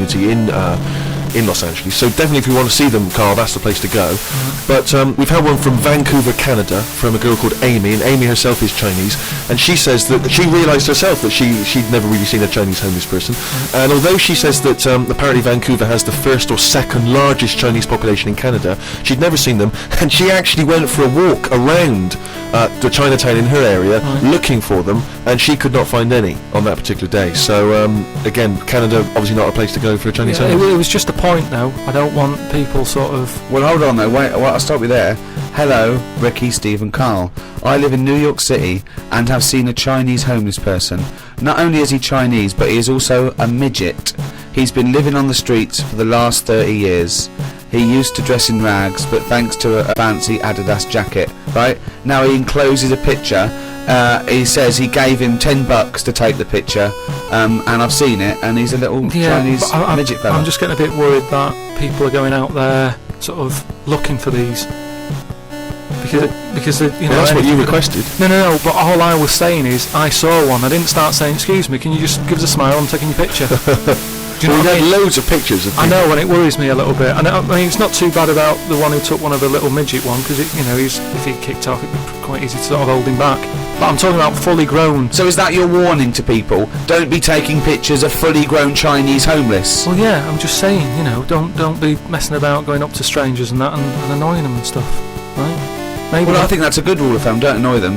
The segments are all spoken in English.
community in Los Angeles. So definitely, if you want to see them, Carl, that's the place to go. But we've had one from Vancouver, Canada, from a girl called Amy, and Amy herself is Chinese, and she says that she realised herself that she'd never really seen a Chinese homeless person, and although she says that apparently Vancouver has the first or second largest Chinese population in Canada, she'd never seen them, and she actually went for a walk around the Chinatown in her area looking for them, and she could not find any on that particular day. So again, Canada obviously not a place to go for a Chinese homeless. It was just a point though. I don't want people sort of... Well, hold on though, wait, I'll stop you there. Hello, Ricky, Steve and Carl. I live in New York City and have seen a Chinese homeless person. Not only is he Chinese, but he is also a midget. He's been living on the streets for the last 30 years. He used to dress in rags, but thanks to a fancy Adidas jacket, right? Now he encloses a picture. He says he gave him $10 to take the picture, and I've seen it, and he's a little Chinese midget fella. I'm just getting a bit worried that people are going out there sort of looking for these. Because you know, that's what you requested. No, but all I was saying is I saw one. I didn't start saying, excuse me, can you just give us a smile, I'm taking your picture. Do you know we had loads of pictures of people. I know, and it worries me a little bit. And I mean, it's not too bad about the one who took one of the little midget one, because if he kicked off, it'd be quite easy to sort of hold him back. But I'm talking about fully grown. So is that your warning to people? Don't be taking pictures of fully grown Chinese homeless. Well, yeah, I'm just saying, don't be messing about going up to strangers and that and annoying them and stuff, right? Maybe I think that's a good rule of thumb. Don't annoy them.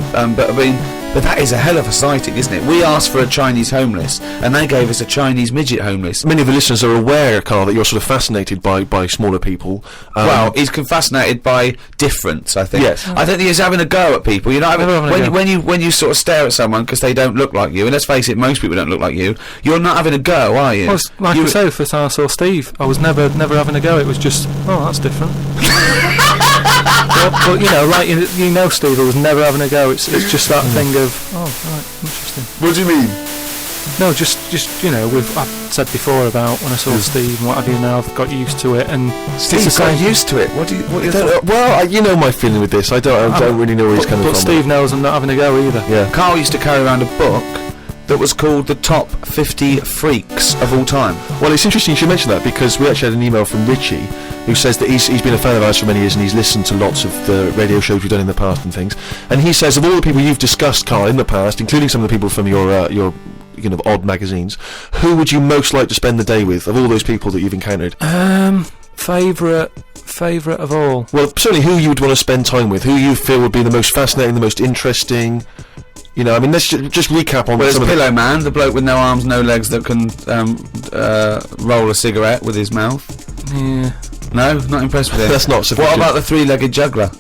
But that is a hell of a sighting, isn't it? We asked for a Chinese homeless, and they gave us a Chinese midget homeless. Many of the listeners are aware, Carl, that you're sort of fascinated by smaller people. Well, he's fascinated by difference, I think. Yes. I think he's having a go at people. You're not when you sort of stare at someone because they don't look like you, and let's face it, most people don't look like you. You're not having a go, are you? Well, like I say, first time I saw Steve, I was never having a go. It was just, oh, that's different. but Steve, I was never having a go. It's just that thing of, oh, right, interesting. What do you mean? No, just I've said before about when I saw Steve and what have you. Now I've got used to it, and Steve's got used to it. What do you? Well, you know my feeling with this. I don't really know where he's coming from. But Steve knows I'm not having a go either. Yeah. Carl used to carry around a book that was called the top 50 freaks of all time. Well, it's interesting you should mention that, because we actually had an email from Richie who says that he's been a fan of ours for many years, and he's listened to lots of the radio shows we've done in the past and things, and he says of all the people you've discussed, Carl, in the past, including some of the people from your odd magazines, who would you most like to spend the day with of all those people that you've encountered? Favourite of all? Well, certainly who you would want to spend time with, who you feel would be the most fascinating, the most interesting. Let's just recap on. Well, there's Pillow Man, the bloke with no arms, no legs that can roll a cigarette with his mouth. Yeah. No, not impressed with it. That's not sufficient. What about the three-legged juggler?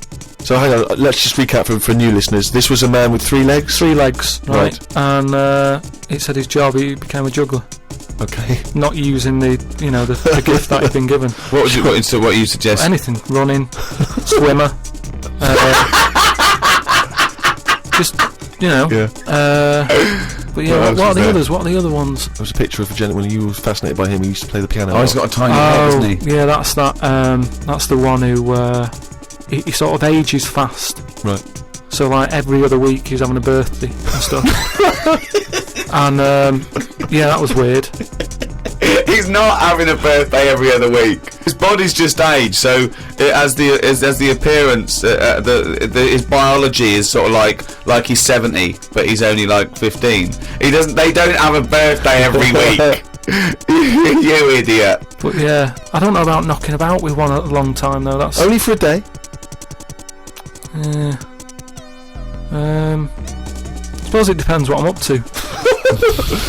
So hang on, let's just recap for new listeners. This was a man with 3 legs? 3 legs, right. And it said his job, he became a juggler. Okay. Not using the gift that he'd been given. What you suggest? Anything. Running, swimmer. Just, Yeah. But yeah, what are the others? What are the other ones? There was a picture of a gentleman, you were fascinated by him, he used to play the piano. Oh, he's got a tiny head, doesn't he? Yeah, that's that. That's the one who he sort of ages fast. Right. So like every other week he's having a birthday and stuff. And yeah, that was weird. He's not having a birthday every other week. His body's just aged, so as the appearance, his biology is sort of like he's 70, but he's only like 15. They don't have a birthday every week. You idiot. But yeah, I don't know about knocking about with one a long time though. That's only for a day. Yeah. I suppose it depends what I'm up to.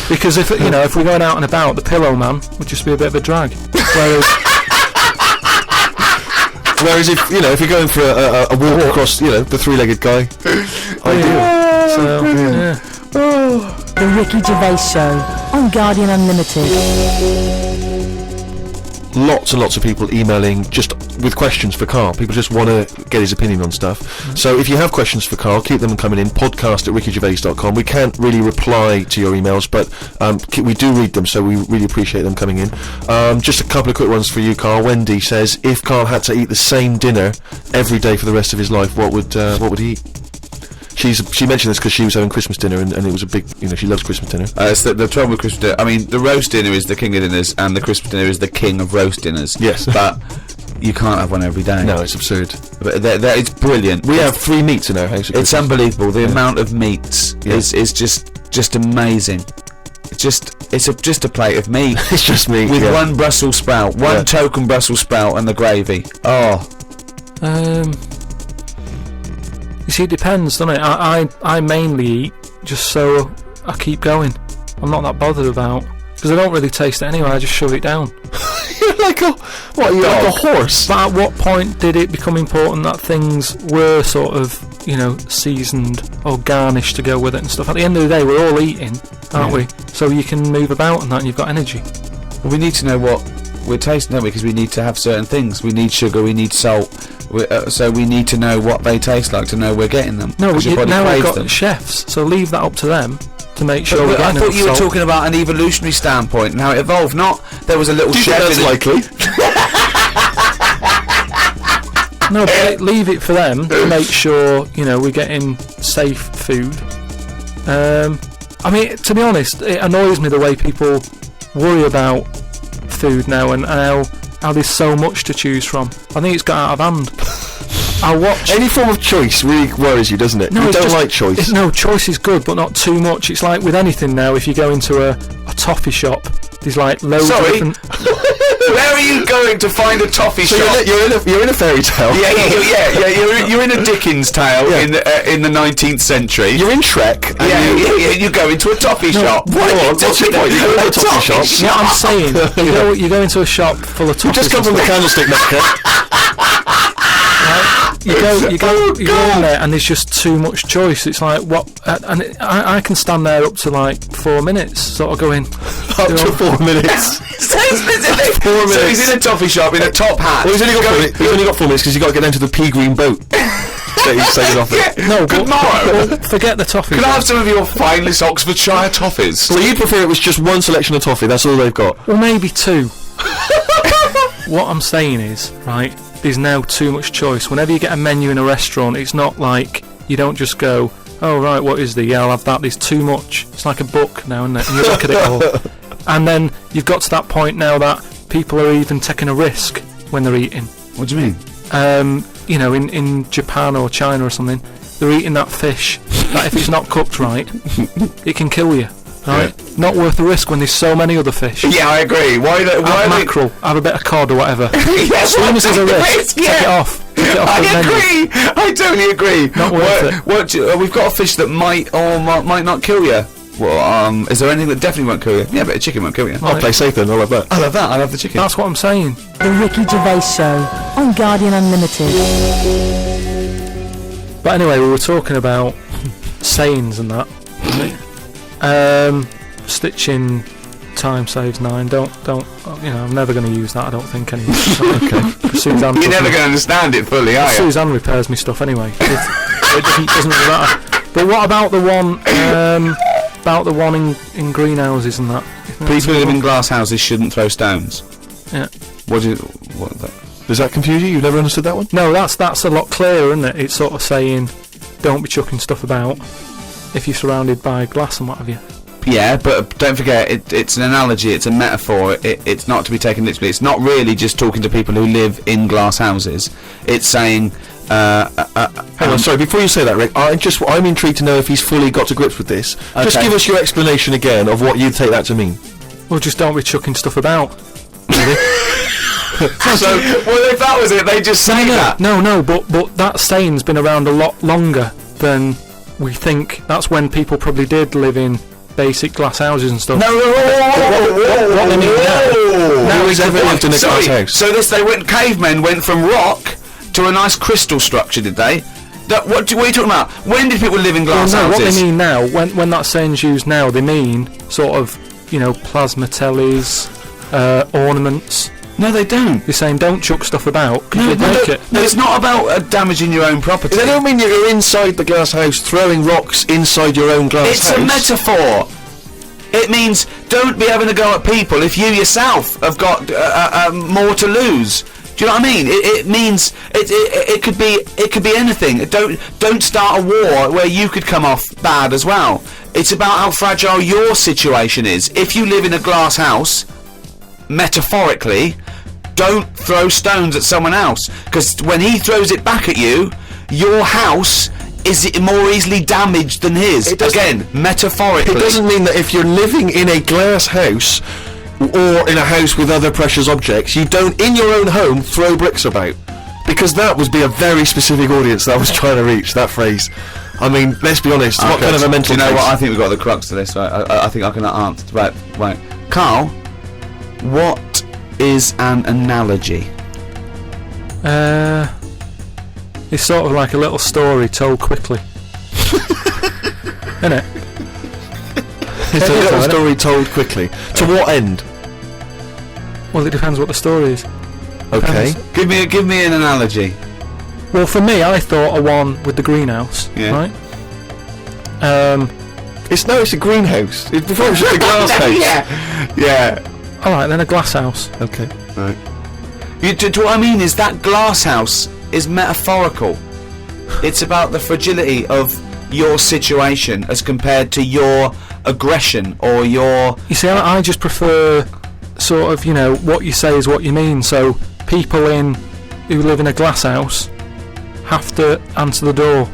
Because if we're going out and about, the Pillow Man would just be a bit of a drag. Whereas if you're going for a walk across, the 3-legged guy, ideal. So yeah. The Ricky Gervais Show on Guardian Unlimited. Lots and lots of people emailing just with questions for Carl. People just want to get his opinion on stuff. So if you have questions for Carl, keep them coming in. podcast@rickygervais.com. We can't really reply to your emails, but we do read them, so we really appreciate them coming in. Just a couple of quick ones for you, Carl. Wendy says, if Carl had to eat the same dinner every day for the rest of his life, what would he eat? She mentioned this because she was having Christmas dinner, and it was a big, she loves Christmas dinner. It's the trouble with Christmas dinner. I mean, the roast dinner is the king of dinners, and the Christmas dinner is the king of roast dinners. Yes. But you can't have one every day. No, it's absurd. But it's brilliant. We have 3 meats in our house. It's unbelievable. The amount of meats is just amazing. It's just a plate of meat. It's just meat with one Brussels sprout, one token Brussels sprout, and the gravy. Oh. You see, it depends, doesn't it? I mainly eat just so I keep going. I'm not that bothered about, because I don't really taste it anyway. I just shove it down. You're like a horse. But at what point did it become important that things were sort of, seasoned or garnished to go with it and stuff? At the end of the day, we're all eating, aren't we? So you can move about and that, and you've got energy. Well, we need to know what we're tasting, don't we? Because we need to have certain things. We need sugar, we need salt. So we need to know what they taste like to know we're getting them. No, now we've got them. chefs, so leave that up to them to make sure we're I getting thought you were salt. talking about an evolutionary standpoint and how it evolved. Not there was a little chef. That's likely. No, but leave it for them to make sure we're getting safe food. I mean, to be honest, it annoys me the way people worry about food now and how there's so much to choose from. I think it's got out of hand. I watch any form of choice really worries you, doesn't it? No, you don't like choice. No, choice is good, but not too much. It's like with anything now. If you go into a toffee shop, there's like loads of different. Where are you going to find a toffee shop? You're in a fairy tale. Yeah. You're in a Dickens tale in the 19th century. You're in Shrek. You go into a toffee shop. What's your point? You go into a toffee shop. Yeah, I'm saying you go into a shop full of toffees. Just come from the candlestick maker. You go in there and there's just too much choice. It's like what, and I can stand there up to like 4 minutes, sort of going up to 4 minutes. So specific. 4 minutes. So he's in a toffee shop in a top hat. Well, he's only got 4 minutes because you got to get down to the pea green boat. He's taking off it. No, good well, forget the toffee. Can I have some of your finest Oxfordshire toffees? Well, you'd prefer it was just one selection of toffee. That's all they've got. Well, maybe 2. What I'm saying is, right, there's now too much choice. Whenever you get a menu in a restaurant, it's not like you don't just go, oh right, what is the? Yeah, I'll have that. There's too much. It's like a book now, isn't it? And you look at it all. And then you've got to that point now that people are even taking a risk when they're eating. What do you mean? In Japan or China or something, they're eating that fish that if it's not cooked right, it can kill you. Right? Yeah. Not worth the risk when there's so many other fish. Yeah, I agree. Why mackerel, have a bit of cod or whatever. As soon as there's a risk, take it off. I agree. I totally agree. Not worth it. We've got a fish that might or might not kill you. Well, is there anything that definitely won't kill you? Yeah, but a chicken won't kill you. Right. I'll play safe then. I love that. I love that. I love the chicken. That's what I'm saying. The Ricky Gervais Show on Guardian Unlimited. But anyway, we were talking about sayings and that. Stitching time saves 9. Don't. I'm never going to use that. I don't think anyway. Okay. Suzanne. You're never going to understand it fully, are you? Suzanne repairs me stuff anyway. It doesn't really matter. But what about the one? About the one in greenhouses and that. People who live in glass houses shouldn't throw stones. Yeah. What? Does that confuse you? You've never understood that one? No, that's a lot clearer, isn't it? It's sort of saying, don't be chucking stuff about if you're surrounded by glass and what have you. Yeah, but don't forget, it's an analogy, it's a metaphor, it's not to be taken literally. It's not really just talking to people who live in glass houses. It's saying... Hang on, sorry, before you say that, Rick, I'm intrigued to know if he's fully got to grips with this. Okay. Just give us your explanation again of what you take that to mean. Well, just don't be chucking stuff about. Really? So, well, if that was it, they just say that. No, but that saying's been around a lot longer than we think. That's when people probably did live in basic glass houses and stuff. No, what they mean now? Now he's ever lived in a glass house. So cavemen went from rock to a nice crystal structure, did they? What are you talking about? When did people live in glass houses? What they mean now, when that saying's used now, they mean sort of, plasma tellies, ornaments. No, they don't. They're saying don't chuck stuff about because you'll break it. No, it's not about damaging your own property. They don't mean you're inside the glass house throwing rocks inside your own glass house. It's a metaphor. It means don't be having a go at people if you yourself have got more to lose. Do you know what I mean? It means it could be anything. Don't start a war where you could come off bad as well. It's about how fragile your situation is. If you live in a glass house, metaphorically, don't throw stones at someone else, because when he throws it back at you, your house is more easily damaged than his. Again, metaphorically. It doesn't mean that if you're living in a glass house or in a house with other precious objects, you don't, in your own home, throw bricks about. Because that would be a very specific audience that I was trying to reach, that phrase. I mean, let's be honest, what kind of a mental Do you know case? what? I think we've got the crux to this. Right? I think I can answer. Right. Carl, what is an analogy? It's sort of like a little story told quickly. Isn't it? It's a little story told quickly. To what end? Well, it depends what the story is. Okay. Give me an analogy. Well, for me, I thought a one with the greenhouse, right? It's a greenhouse. Before it was just a glass house. Yeah. Alright, then a glass house. Okay. Right. What I mean is that glass house is metaphorical. It's about the fragility of your situation as compared to your aggression or your... You see, I just prefer sort of, what you say is what you mean. So people who live in a glass house have to answer the door.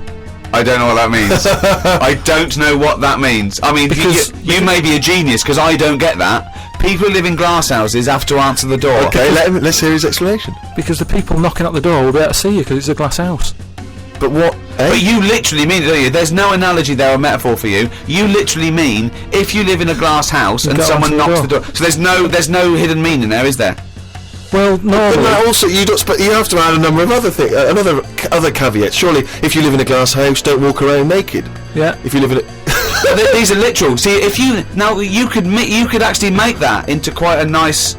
I don't know what that means. I don't know what that means. I mean, because you may be a genius, because I don't get that. People who live in glass houses have to answer the door. Okay, let's hear his explanation. Because the people knocking at the door will be able to see you because it's a glass house. But what? But you literally mean it, don't you? There's no analogy there or metaphor for you. You literally mean if you live in a glass house and someone knocks the door. So there's no hidden meaning there, is there? Well, no. But that also, but you have to add a number of other things, other caveats. Surely, if you live in a glass house, don't walk around naked. Yeah. If you live in a These are literal. See, if you could actually make that into quite a nice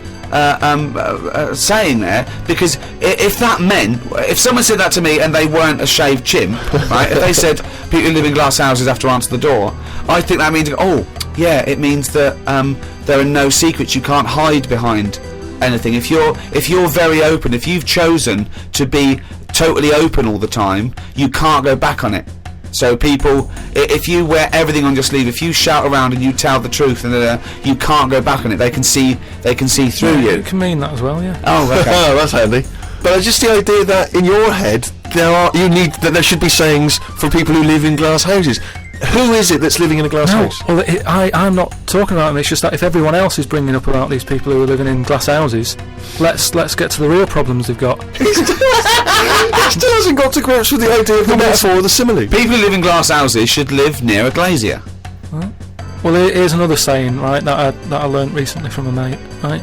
saying there, because if that meant, if someone said that to me and they weren't a shaved chimp, right? If they said people who live in glass houses have to answer the door, I think that means it means that there are no secrets. You can't hide behind anything. If you're very open, if you've chosen to be totally open all the time, you can't go back on it. So people, if you wear everything on your sleeve, if you shout around and you tell the truth, and you can't go back on it. They can see through you. It can mean that as well, yeah. Oh, okay. Oh, that's handy. But just the idea that in your head there should be sayings for people who live in glass houses. Who is it that's living in a glass house? Well, I'm not talking about them. It's just that if everyone else is bringing up about these people who are living in glass houses, let's get to the real problems they've got. He still hasn't got to grips with the idea of the metaphor or the simile. People who live in glass houses should live near a glazier. Right. Well, here's another saying, right, that I learnt recently from a mate, right?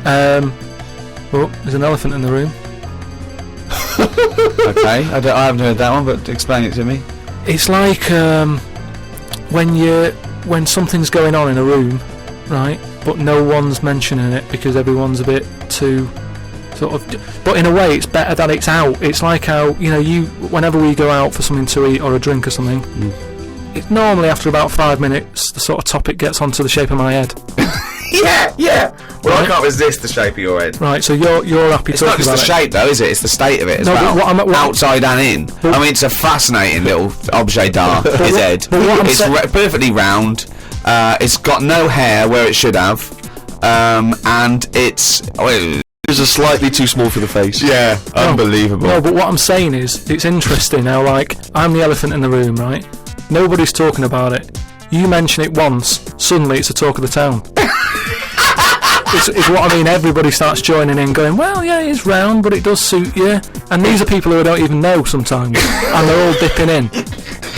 There's an elephant in the room. Okay, I haven't heard that one, but explain it to me. It's like when something's going on in a room, right, but no one's mentioning it because everyone's a bit too sort of. But in a way, it's better that it's out. It's like how whenever we go out for something to eat or a drink or something, it's normally after about 5 minutes the sort of topic gets onto the shape of my head. Yeah. Well, Right. I can't resist the shape of your head. Right, so you're happy It's talking not just about the it. shape, though, is it? It's the state of it as No, but well. what Outside and in. I mean, it's a fascinating little objet d'art. His head. but what I'm It's perfectly round. It's got no hair where it should have, and it's. It's a slightly too small for the face. Yeah, unbelievable. No, but what I'm saying is, it's interesting how, like, I'm the elephant in the room, right? Nobody's talking about it. You mention it once, suddenly it's the talk of the town. It's what I mean. Everybody starts joining in, going, well, yeah, it's round, but it does suit you. And these are people who I don't even know sometimes, and they're all dipping in.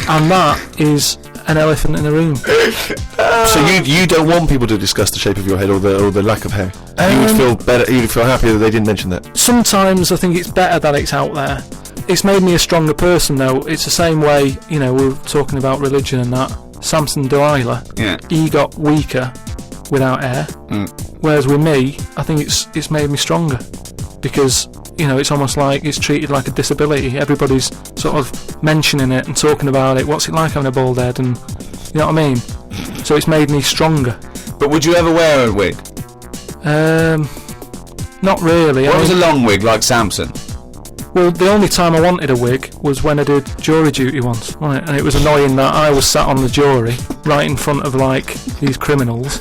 And that is an elephant in the room. So you don't want people to discuss the shape of your head or the lack of hair. You would feel better. You'd feel happier that they didn't mention that. Sometimes I think it's better that it's out there. It's made me a stronger person, though. It's the same way, we're talking about religion and that. Samson Delilah, he got weaker without hair. Whereas with me, I think it's made me stronger because it's almost like it's treated like a disability. Everybody's sort of mentioning it and talking about it. What's it like having a bald head? And you know what I mean. So it's made me stronger. But would you ever wear a wig? Not really. What was a long wig like Samson? Well, the only time I wanted a wig was when I did jury duty once, right? And it was annoying that I was sat on the jury right in front of like these criminals,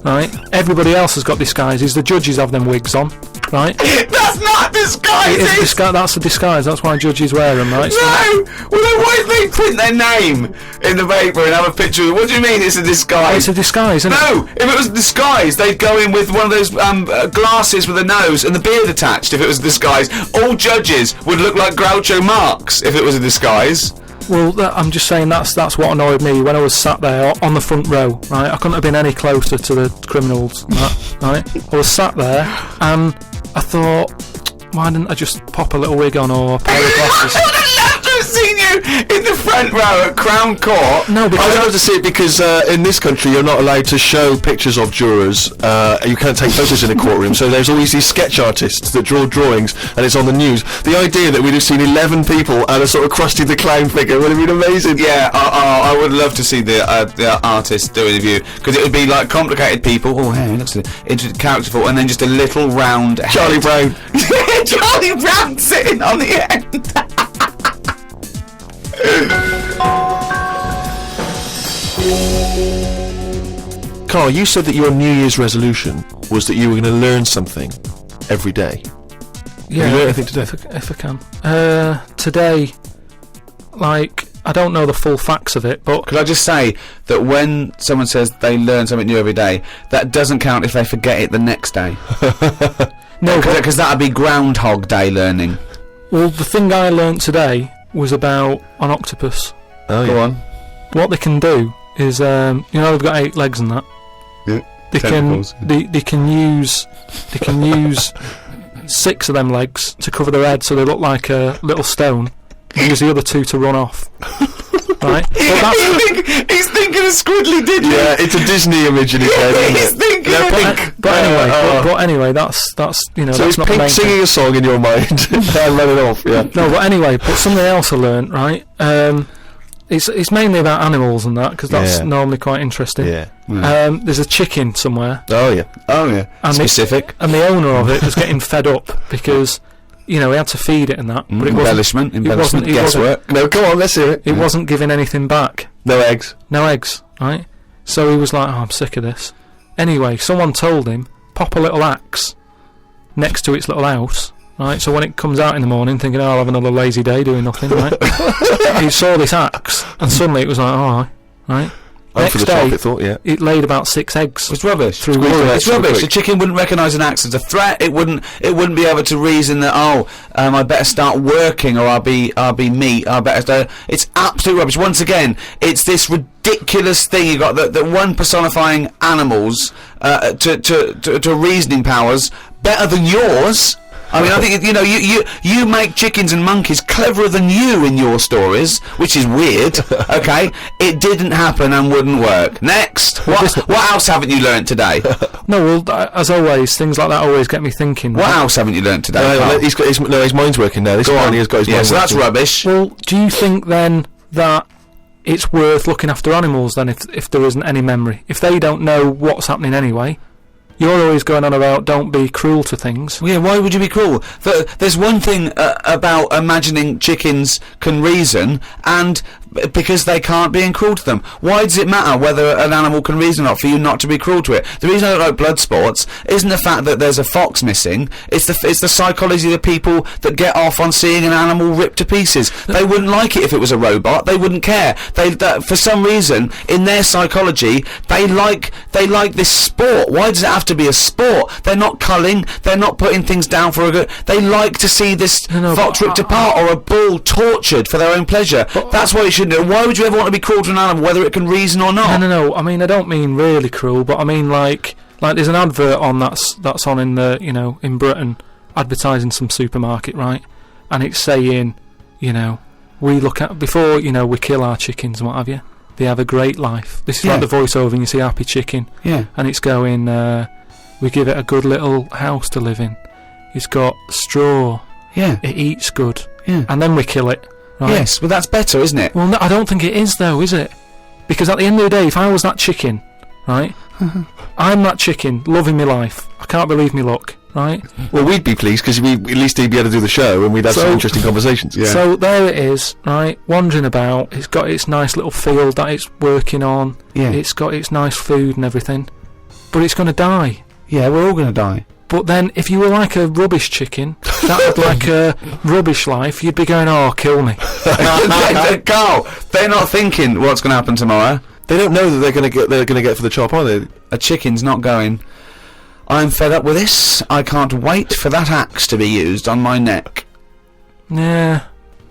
right? Everybody else has got disguises. The judges have them wigs on, right? That's not disguise. That's a disguise. That's why judges wear them, right? No. Well, then why did they print their name in the paper and have a picture? What do you mean it's a disguise? It's a disguise, isn't it? No, if it was a disguise, they'd go in with one of those glasses with a nose and the beard attached. If it was a disguise, all judges would look like Groucho Marx if it was a disguise. Well, I'm just saying that's what annoyed me when I was sat there on the front row, right? I couldn't have been any closer to the criminals, right? I was sat there and I thought, why didn't I just pop a little wig on or a pair of glasses? I would have loved to have seen you in the front row at Crown Court. No, I'd because love to see it because in this country you're not allowed to show pictures of jurors. You can't take photos in a courtroom, so there's always these sketch artists that draw drawings, and it's on the news. The idea that we'd have seen 11 people and a sort of Krusty the Clown figure would have been amazing. Yeah, I would love to see the artist do an interview, because it would be like complicated people. Oh, hey, looks characterful, and then just a little round head. Charlie Brown. Charlie Brown sitting on the end. Carl, you said that your New Year's resolution was that you were going to learn something every day. yeah, Have you learned anything today? if I can. Today, like, I don't know the full facts of it, but Could I just say that when someone says they learn something new every day, that doesn't count if they forget it the next day. no, Because that'd be Groundhog Day learning. well, the thing I learnt today was about an octopus. Oh, Go yeah. on. What they can do is, you know, they've got 8 legs and that. Yeah. They Tentacles. can use 6 of them legs to cover their head, so they look like a little stone. And use the other 2 to run off. Right? He's thinking of Squidly Diddly. Yeah, it's a Disney image in his head, He's isn't it? thinking They're of pink. But anyway, that's you know, So that's it's not the Pink main singing thing. a song in your mind and run it off, yeah. No, but anyway, but something else I learnt, right? It's mainly about animals and that, because that's Yeah. normally quite interesting. Yeah. There's a chicken somewhere, Oh, yeah. Oh, yeah. And Specific. and the owner of it was getting fed up because, you know, he had to feed it and that, but it wasn't. Embellishment. it wasn't- Guesswork. No, come on, let's hear it. It wasn't giving anything back. No eggs. No eggs, right? So he was like, oh, I'm sick of this. Anyway, someone told him, pop a little axe next to its little house, right? So when it comes out in the morning thinking, oh, I'll have another lazy day doing nothing, right? He saw this axe, and suddenly it was like, oh, right? Oh, for the Next day, chocolate thought, yeah. it laid about 6 eggs. It's rubbish. Through Squeeze worry. the It's so rubbish. quick. The chicken wouldn't recognise an axe as a threat. It wouldn't be able to reason that I better start working, or I'll be meat. I better. It's absolute rubbish. Once again, it's this ridiculous thing you got that one personifying animals to reasoning powers better than yours. I mean, I think, you know, you make chickens and monkeys cleverer than you in your stories, which is weird. Okay, it didn't happen and wouldn't work. Next, what else haven't you learnt today? No, well, as always, things like that always get me thinking. What right? else haven't you learnt today? No, Carl? he's got his mind's working now. This apparently has got his Yeah, mind so that's working. rubbish. Well, do you think then that it's worth looking after animals then if there isn't any memory? If they don't know what's happening anyway, you're always going on about don't be cruel to things. Well, yeah, why would you be cruel? There's one thing about imagining chickens can reason, and because they can't, being cruel to them. Why does it matter whether an animal can reason or not for you not to be cruel to it? The reason I don't like blood sports isn't the fact that there's a fox missing. It's the psychology of the people that get off on seeing an animal ripped to pieces. They wouldn't like it if it was a robot. They wouldn't care. For some reason, in their psychology, they like this sport. Why does it have to be a sport? They're not culling. They're not putting things down for a good. They like to see this fox ripped apart or a bull tortured for their own pleasure. That's why you shouldn't do it. Why would you ever want to be cruel to an animal, whether it can reason or not? No. I mean, I don't mean really cruel, but I mean like there's an advert on that's on in the, you know, in Britain, advertising some supermarket, right? And it's saying, you know, we look at before, you know, we kill our chickens and what have you. They have a great life. This is like the voiceover, and you see happy chicken. Yeah. And it's going, we give it a good little house to live in. It's got straw. Yeah. It eats good. Yeah. And then we kill it. Right? Yes, well that's better, isn't it? Well, no, I don't think it is, though, is it? Because at the end of the day, if I was that chicken, right, I'm that chicken, loving my life. I can't believe me luck. right? Well, we'd be pleased because at least he'd be able to do the show and we'd have some interesting conversations. Yeah. So there it is, right? Wandering about. It's got its nice little field that it's working on. Yeah. It's got its nice food and everything. But it's going to die. Yeah, we're all going to die. But then, if you were like a rubbish chicken that had like a rubbish life, you'd be going, "Oh, kill me." Carl, they're not thinking what's going to happen tomorrow. They don't know that they're going to get for the chop, are they? A chicken's not going, I'm fed up with this. I can't wait for that axe to be used on my neck. Yeah.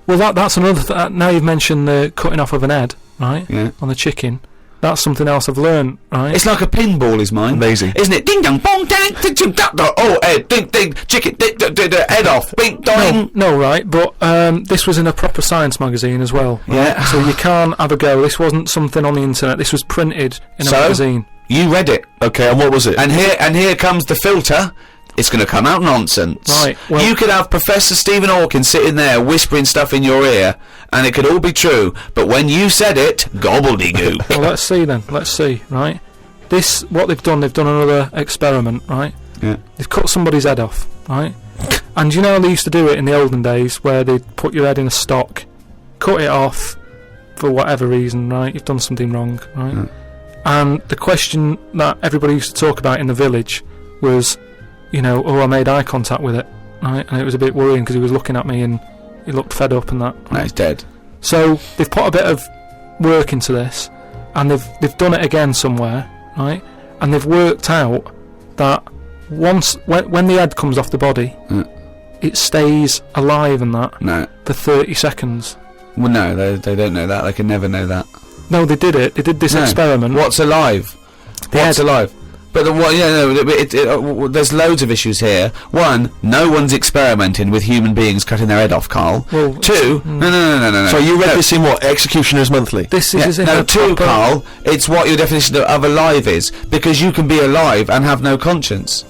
Well, that's another. Now you've mentioned the cutting off of an head, right? Yeah. On the chicken. That's something else I've learned, right? It's like a pinball, is mine. Amazing. Isn't it? Ding dong, bong, dang, ding, ding, da, da, oh, head, ding, ding, chicken, ding, ding, ding, ding, head off, bing, dong. No, right, but this was in a proper science magazine as well. Right? Yeah. So you can't have a go. This wasn't something on the internet. This was printed in a magazine. You read it. Okay, and what was it? And here comes the filter. It's going to come out nonsense. Right, well- you could have Professor Stephen Hawking sitting there whispering stuff in your ear, and it could all be true. But when you said it, gobbledygook. Well, let's see then. Let's see, right? What they've done another experiment, right? Yeah. They've cut somebody's head off, right? And you know they used to do it in the olden days where they'd put your head in a stock, cut it off for whatever reason, right? You've done something wrong, right? Yeah. And the question that everybody used to talk about in the village was, I made eye contact with it, right? And it was a bit worrying because he was looking at me and he looked fed up and that. No, he's dead. So they've put a bit of work into this, and they've done it again somewhere, right? And they've worked out that when the head comes off the body, it stays alive and that No. for 30 seconds. Well, no, they don't know that. They can never know that. No, they did it. They did this No. experiment. What's alive? What's alive? But there's loads of issues here. One, no one's experimenting with human beings cutting their head off, Carl. Well, Two, no. So you read this in what? Executioners Monthly? This is in a two, proper- Carl. It's what your definition of alive is, because you can be alive and have no conscience.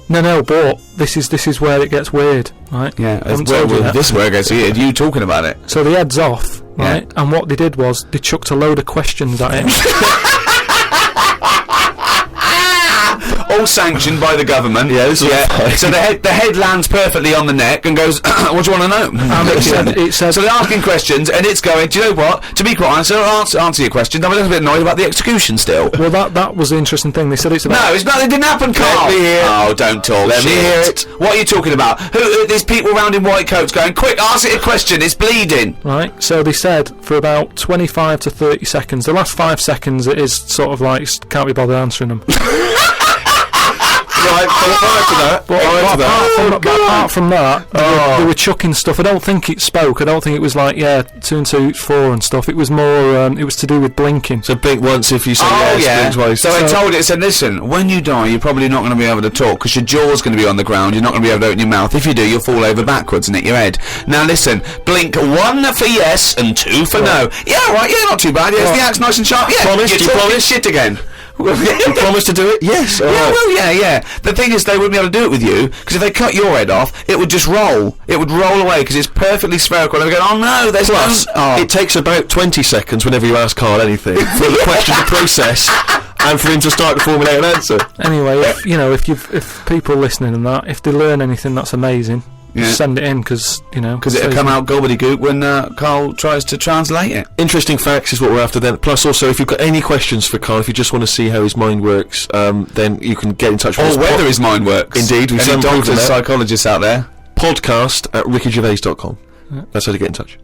No, but this is where it gets weird, right? Yeah, I haven't told you that. this is where it gets weird. You talking about it? So the head's off, right? Yeah. And what they did was they chucked a load of questions at it. All sanctioned by the government. Yeah, this is fine. So the head lands perfectly on the neck and goes, what do you want to know? And it said, So they're asking questions, and it's going, do you know what? To be quite honest, I'll answer your question. I'm a little bit annoyed about the execution still. well, that was the interesting thing. They said it's about. No, it's not. It didn't happen, Carl. me hear it. Oh, don't talk. Let me shit. hear it. What are you talking about? There's people round in white coats going, quick, ask it a question. It's bleeding. Right, so they said for about 25 to 30 seconds. The last 5 seconds, it is sort of like can't be bothered answering them. Right, prior to that. Apart from that, they were chucking stuff. I don't think it spoke. I don't think it was like 2 and 2 is 4 and stuff. It was more. It was to do with blinking. So blink once if you say Oh yes, yeah. blink twice. So I told it. Said, listen, when you die, you're probably not going to be able to talk because your jaw's going to be on the ground. You're not going to be able to open your mouth. If you do, you'll fall over backwards and hit your head. Now listen, blink 1 for yes and 2 for no. Yeah, right. Yeah, not too bad. Yeah, is the axe nice and sharp? Yeah. Promise? You're Do you talking promise? shit again. You promise to do it? Yes. Yeah, alright. well, yeah. The thing is, they wouldn't be able to do it with you because if they cut your head off, it would just roll. It would roll away because it's perfectly spherical. And they go, oh no, there's Plus, it takes about 20 seconds whenever you ask Carl anything for the question to process and for him to start to formulate an answer. Anyway, if people listening and that, if they learn anything, that's amazing. Yeah. Just send it in because it'll come out gobbledygook when Carl tries to translate it. Interesting facts is what we're after then. Plus, also, if you've got any questions for Carl, if you just want to see how his mind works, then you can get in touch with us. Or whether his mind works. Indeed, we've Any some proof of doctors, that. psychologists out there. Podcast@rickygervais.com. That's how to get in touch.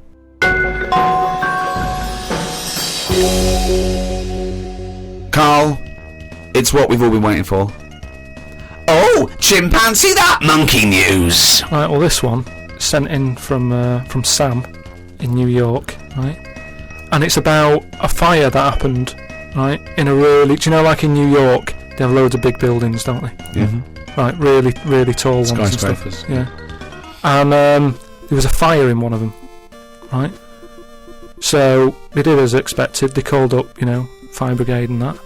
Carl, it's what we've all been waiting for. Oh, chimpanzee that monkey news. Right, well, this one sent in from Sam in New York, right? And it's about a fire that happened, right? In a really, do you know, like in New York, they have loads of big buildings, don't they? Yeah. Right, really, really tall ones and stuff. Skyscrapers. Yeah. And there was a fire in one of them, right? So they did as expected. They called up, fire brigade and that.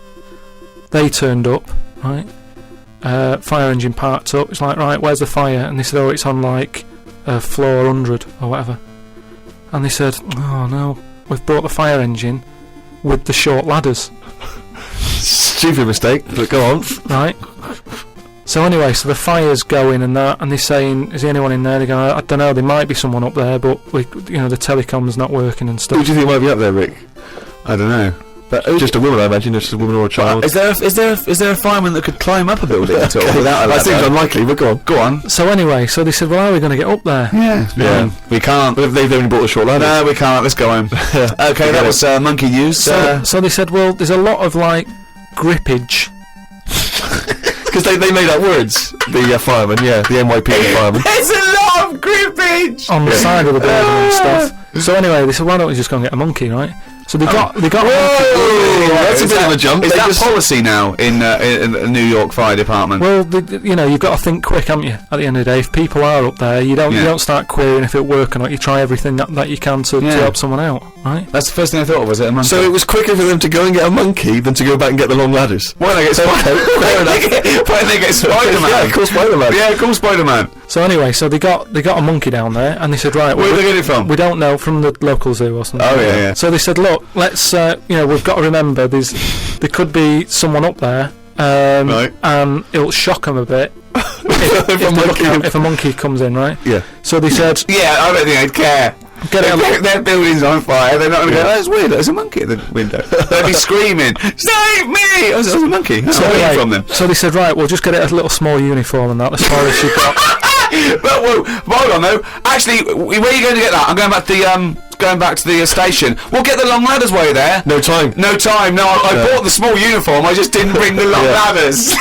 They turned up, right? Fire engine parked up. It's like, right, where's the fire? And they said, oh, it's on like floor 100 or whatever. And they said, oh no, we've brought the fire engine with the short ladders. Stupid mistake, but go on. Right. So anyway, so the fire's going and that, and they're saying, is there anyone in there? They're going, I don't know, there might be someone up there, but the telecom's not working and stuff. Who do you think might be up there, Rick? I don't know. But Just a woman, I imagine. Just a woman or a child. Is there a fireman that could climb up a building at all without a ladder? That seems unlikely, but go on. Go on. So anyway, so they said, well, how are we going to get up there? Yeah. We can't. But they've only bought a short ladder. No, we can't. Let's go home. Okay, that was monkey news. So they said, well, there's a lot of like grippage. Because they made up words. The firemen, the NYPD firemen. There's a lot of grippage On the side of the building and stuff. So anyway, they said, why don't we just go and get a monkey, right? So they got. Whoa, that's a bit of a jump. Is that policy now in the New York Fire Department? Well, you've got to think quick, haven't you? At the end of the day, if people are up there, you don't start querying if it work or not. You try everything that you can to help someone out, right? That's the first thing I thought of. Was it a monkey? So it was quicker for them to go and get a monkey than to go back and get the long ladders. Why don't they get Spider-Man? Why don't they get Spider-Man? Yeah, call Spider-Man. Yeah, call Spider-Man. So anyway, so they got a monkey down there, and they said, right, Where did they get it from? We don't know, from the local zoo or something. Oh yeah. So they said, look, let's we've got to remember there could be someone up there, Right. and it'll shock them a bit if a monkey comes in, right? Yeah. So they said, Yeah, I don't think they'd care. Their building's on fire. They're not going to go, that's weird, there's a monkey at the window. They'd be screaming, save me! Oh, there's a monkey. so, I'm anyway, from them. so they said, right, we'll just get it a little small uniform and that, the smallest you've got. But hold on though. Actually, where are you going to get that? I'm going back to the station. We'll get the long ladders while you're there. No time. No, I bought the small uniform. I just didn't bring the long ladders.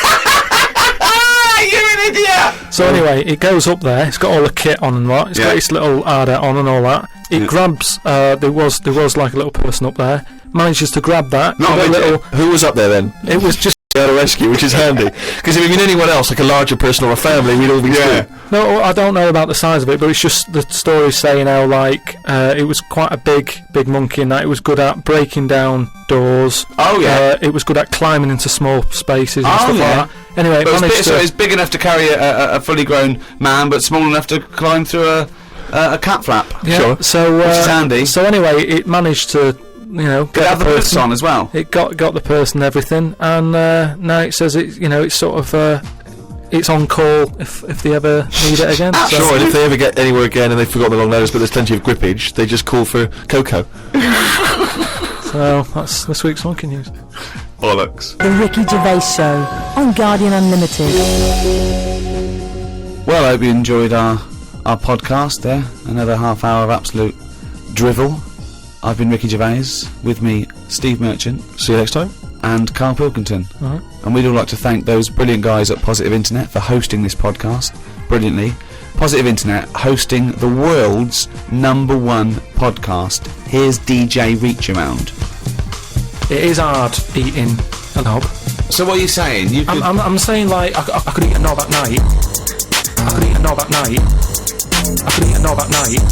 You're an idiot. So anyway, it goes up there. It's got all the kit on and what. It's got its little ardor on and all that. It grabs. There was like a little person up there. Manages to grab that. Not a little. Who was up there then? It was just. A rescue, which is handy. Because if it been anyone else, like a larger person or a family, we'd all be screwed. No, I don't know about the size of it, but it's just the story saying how like it was quite a big monkey, and that it was good at breaking down doors. Oh yeah. It was good at climbing into small spaces and stuff like that. Anyway, so it's big enough to carry a fully grown man, but small enough to climb through a cat flap. Yeah. Sure. So which is handy. So anyway, it managed to. Get the person on as well. It got the person and everything, and now it says it's sort of it's on call if they ever need it again. Sure, and if they ever get anywhere again and they've forgotten the long ladders, but there's plenty of grippage, they just call for Coco. So that's this week's monkey news. Bollocks. The Ricky Gervais Show on Guardian Unlimited. Well, I hope you enjoyed our podcast there. Another half hour of absolute drivel. I've been Ricky Gervais, with me Steve Merchant. See you next time. And Carl Pilkington. All right. And we'd all like to thank those brilliant guys at Positive Internet for hosting this podcast brilliantly. Positive Internet hosting the world's #1 podcast. Here's DJ Reach Around. It is hard eating a knob. So what are you saying? I'm saying like I could eat a knob at night. I could eat a knob at night. I could eat a knob at night.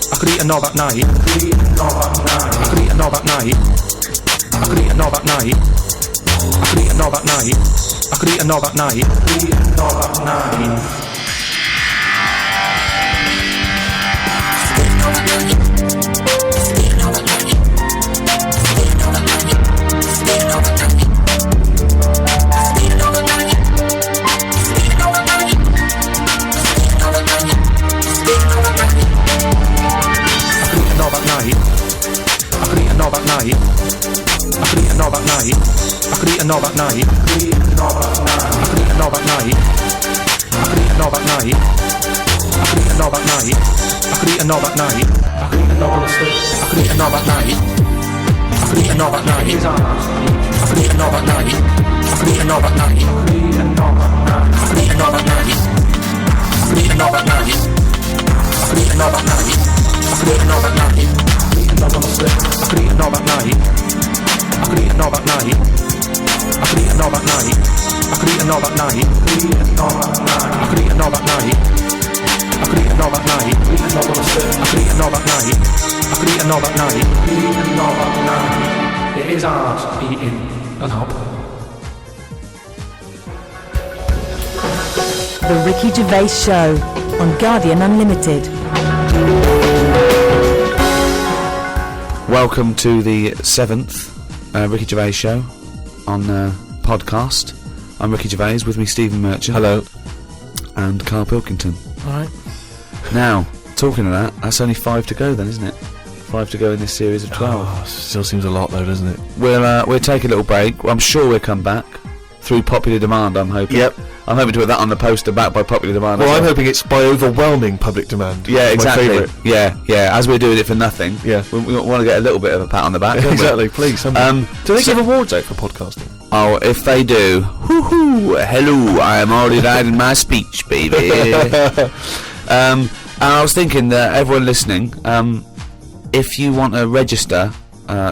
I could eat a knob at night. I could eat a knob at night. I could eat a knob at night. I could eat a knob at night. I could eat a knob at night. I could eat a knob at night. Knob at night. I could eat a knob at night. I could eat a knob at night. I could eat a knob at night. I could eat a knob at night. I could eat a knob at night. I could eat a knob at night. I could eat a knob on a stick. I could eat a knob at night. I could eat a knob at night. I could eat a knob at night. I could eat a knob at night. I could eat a knob at night. I could eat a knob at night. I could eat a knob at night. I could eat a knob at night. Knob on a stick. I could eat a knob at night. I could eat a knob at night. I could eat a knob at night. I could eat a knob at night. I could eat a knob at night. I could eat a knob at night. I could eat a knob on a stick. I could eat a knob at night. I could eat a knob at night. I could eat a knob at night. It is hard eating a knob. The Ricky Gervais Show on Guardian Unlimited. Welcome to the 7th Ricky Gervais Show on podcast. I'm Ricky Gervais, with me Stephen Merchant. Hello. and Carl Pilkington. Alright. Now, talking of that, that's only 5 to go then, isn't it? 5 to go in this series of 12. Oh, still seems a lot though, doesn't it? We'll take a little break. I'm sure we'll come back through popular demand, I'm hoping. Yep. I'm hoping to put that on the poster, back by popular demand. Well, I'm hoping it's by overwhelming public demand. Yeah, That's my exactly. favourite. Yeah. As we're doing it for nothing, Yeah. we want to get a little bit of a pat on the back. don't we? Exactly, please. Do they give awards out for podcasting? Oh, if they do, hello, I am already writing my speech, baby. And I was thinking that everyone listening, if you want to register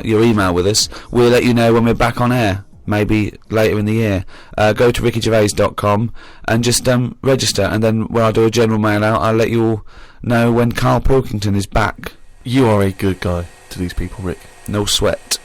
your email with us, we'll let you know when we're back on air. Maybe later in the year. Go to rickygervais.com and just register, and then when I do a general mail out, I'll let you all know when Carl Pilkington is back. You are a good guy to these people, Rick. No sweat.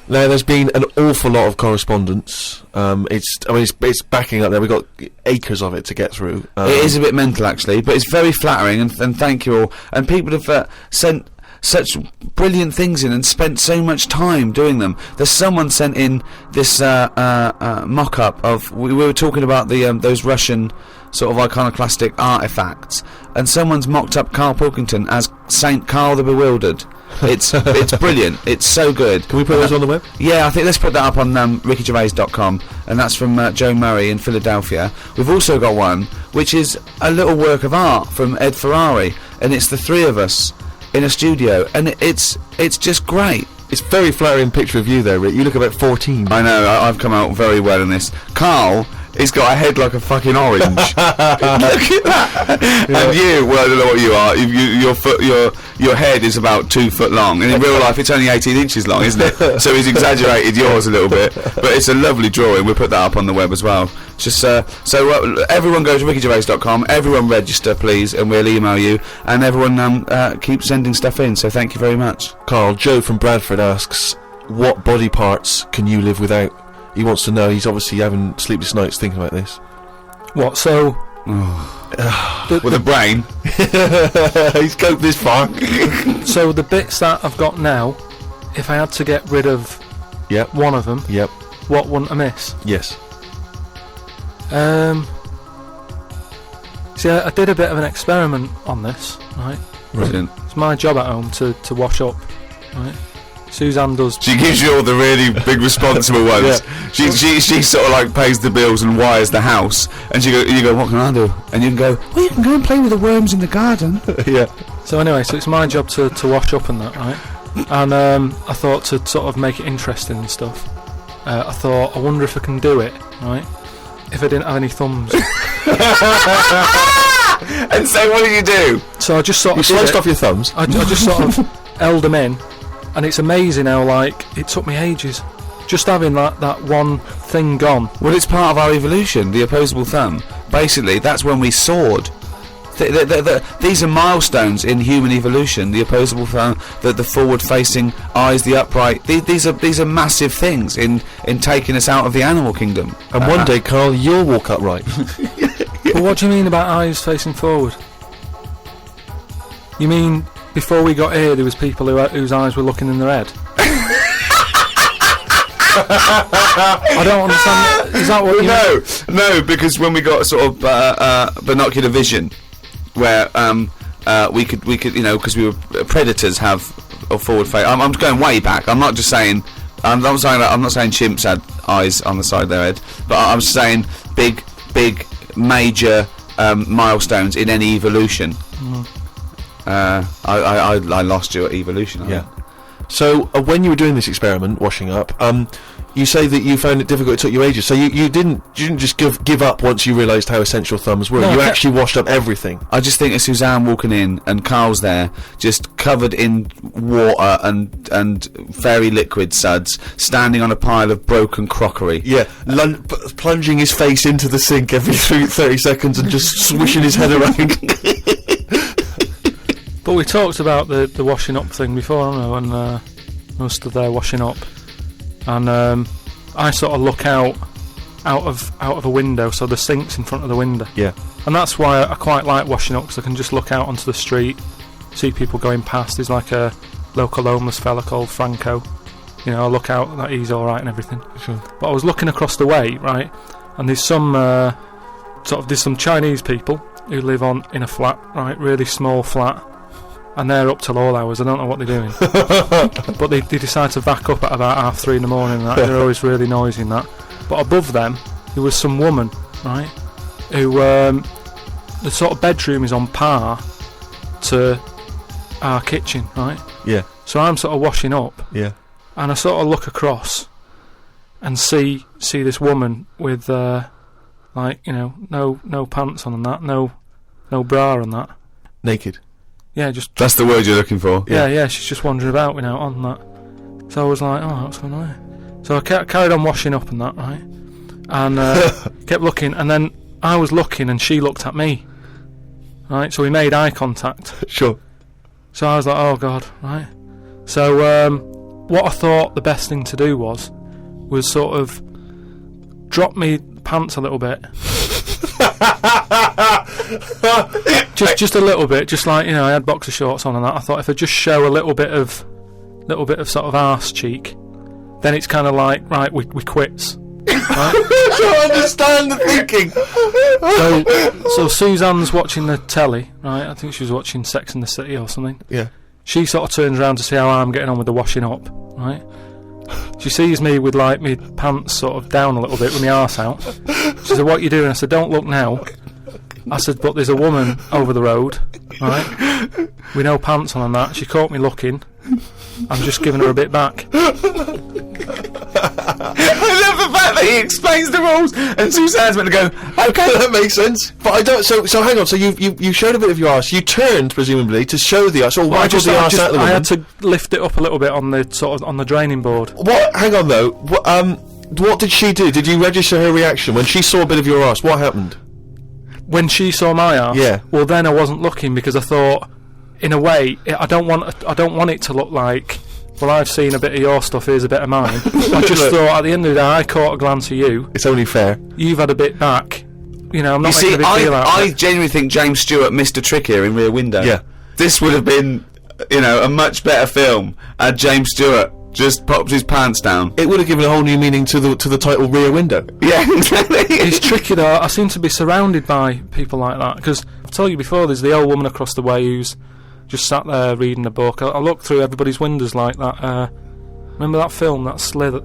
Now, there's been an awful lot of correspondence. It's backing up there. We've got acres of it to get through. It is a bit mental, actually, but it's very flattering, and thank you all. And people have sent such brilliant things in and spent so much time doing them. There's someone sent in this mock-up of... We were talking about the those Russian sort of iconoclastic artefacts, and someone's mocked up Carl Pilkington as Saint Carl the Bewildered. It's brilliant. It's so good. Can we put those on the web? Yeah, I think let's put that up on rickygervais.com, and that's from Joe Murray in Philadelphia. We've also got one which is a little work of art from Ed Ferrari, and it's the three of us in a studio, and it's just great. It's a very flattering picture of you there, Rick. You look about 14. I know, I've come out very well in this. Carl, he's got a head like a fucking orange. Look at that. Yeah. And you, well, I don't know what you are. Your head is about 2 foot long, and in real life it's only 18 inches long, isn't it? So he's exaggerated yours a little bit, but it's a lovely drawing. We'll put that up on the web as well. Just everyone go to rickygervais.com. Everyone register, please, and we'll email you. And everyone keep sending stuff in. So thank you very much. Carl, Joe from Bradford asks, what body parts can you live without? He wants to know. He's obviously having sleepless nights thinking about this. What, so... With a brain. He's coped this far. So the bits that I've got now, if I had to get rid of one of them, what wouldn't I miss? Yes. See, I did a bit of an experiment on this, right? Brilliant. It's my job at home to wash up, right? Suzanne does. She gives you all the really big responsible ones. Yeah. She sort of like pays the bills and wires the house, and you go, what can I do? And you can go, well, you can go and play with the worms in the garden. Yeah. So anyway, so it's my job to wash up and that, right? And I thought to sort of make it interesting and stuff. I thought, I wonder if I can do it, right? If I didn't have any thumbs. And so what did you do? So I just sort of sliced off your thumbs. I just sort of held them in, and it's amazing how, like, it took me ages just having that one thing gone. Well, it's part of our evolution, the opposable thumb. Basically, that's when we soared. These are milestones in human evolution. The opposable thumb, the forward-facing eyes, the upright. These are massive things in taking us out of the animal kingdom. And one day, Carl, you'll walk upright. But what do you mean about eyes facing forward? You mean before we got here, there was people whose eyes were looking in their head? I don't understand. Is that what you mean? No, because when we got sort of binocular vision, where we could because we were predators have a forward face. I'm going way back. I'm not just saying. I'm not saying chimps had eyes on the side of their head, but I'm saying big major milestones in any evolution. I lost you at evolution. Yeah. So when you were doing this experiment, washing up, you say that you found it difficult. It took you ages. So you didn't just give up once you realised how essential thumbs were. No, you actually washed up everything. I just think of Suzanne walking in and Carl's there, just covered in water and fairy liquid suds, standing on a pile of broken crockery. Yeah, plunging his face into the sink every 30 seconds and just swishing his head around. But we talked about the washing up thing before, I don't know, and I was stood there washing up, and I sort of look out of a window, so the sink's in front of the window. Yeah. And that's why I quite like washing up, because I can just look out onto the street, see people going past. There's like a local homeless fella called Franco. You know, I look out, that he's all right and everything. Sure. But I was looking across the way, right, and there's some there's some Chinese people who live in a flat, right, really small flat, and they're up till all hours. I don't know what they're doing, but they decide to back up at about 3:30 in the morning. And that. They're always really noisy and that. But above them, there was some woman, right, who the sort of bedroom is on par to our kitchen, right? Yeah. So I'm sort of washing up, Yeah. and I sort of look across and see this woman with like, you know, no pants on and that, no bra and that. Naked. Yeah, just That's the word you're looking for. yeah, she's just wandering about, you know, on that. So I was like, oh, what's going on here? So I carried on washing up and that, right? And kept looking, and then I was looking and she looked at me. Right, so we made eye contact. Sure. So I was like, oh God, right. So what I thought the best thing to do was sort of drop me pants a little bit. just a little bit, just like, you know, I had boxer shorts on and that. I thought if I just show a little bit of sort of arse cheek, then it's kind of like, right, we quits. Right? I don't understand the thinking. So Suzanne's watching the telly, right? I think she was watching Sex and the City or something. Yeah. She sort of turns around to see how I'm getting on with the washing up, right? She sees me with like my pants sort of down a little bit with my arse out. She said, "What are you doing?" I said, "Don't look now." I said, "But there's a woman over the road, right, with no pants on and that." She caught me looking. I'm just giving her a bit back. I love the fact that he explains the rules, and Suzanne's meant to go, Okay, that makes sense. But I don't. So hang on. So you showed a bit of your arse. You turned presumably to show the arse. Or why did the arse out the I woman? had to lift it up a little bit on the on the draining board. What? Hang on though. What did she do? Did you register her reaction when she saw a bit of your arse? What happened? When she saw my arse, Yeah. Well, then I wasn't looking because I thought, in a way, I don't want it to look like, well, I've seen a bit of your stuff, here's a bit of mine. I just thought, at the end of the day, I caught a glance of you. It's only fair. You've had a bit back. You know, I'm not You making see, a big deal out of I it. genuinely think James Stewart missed a trick here in Rear Window. Yeah. This would have been, you know, a much better film had James Stewart just popped his pants down. It would have given a whole new meaning to the title Rear Window. Yeah, exactly. It's tricky though. I seem to be surrounded by people like that because I've told you before. There's the old woman across the way who's just sat there reading a book. I look through everybody's windows like that. Remember that film, that Sliver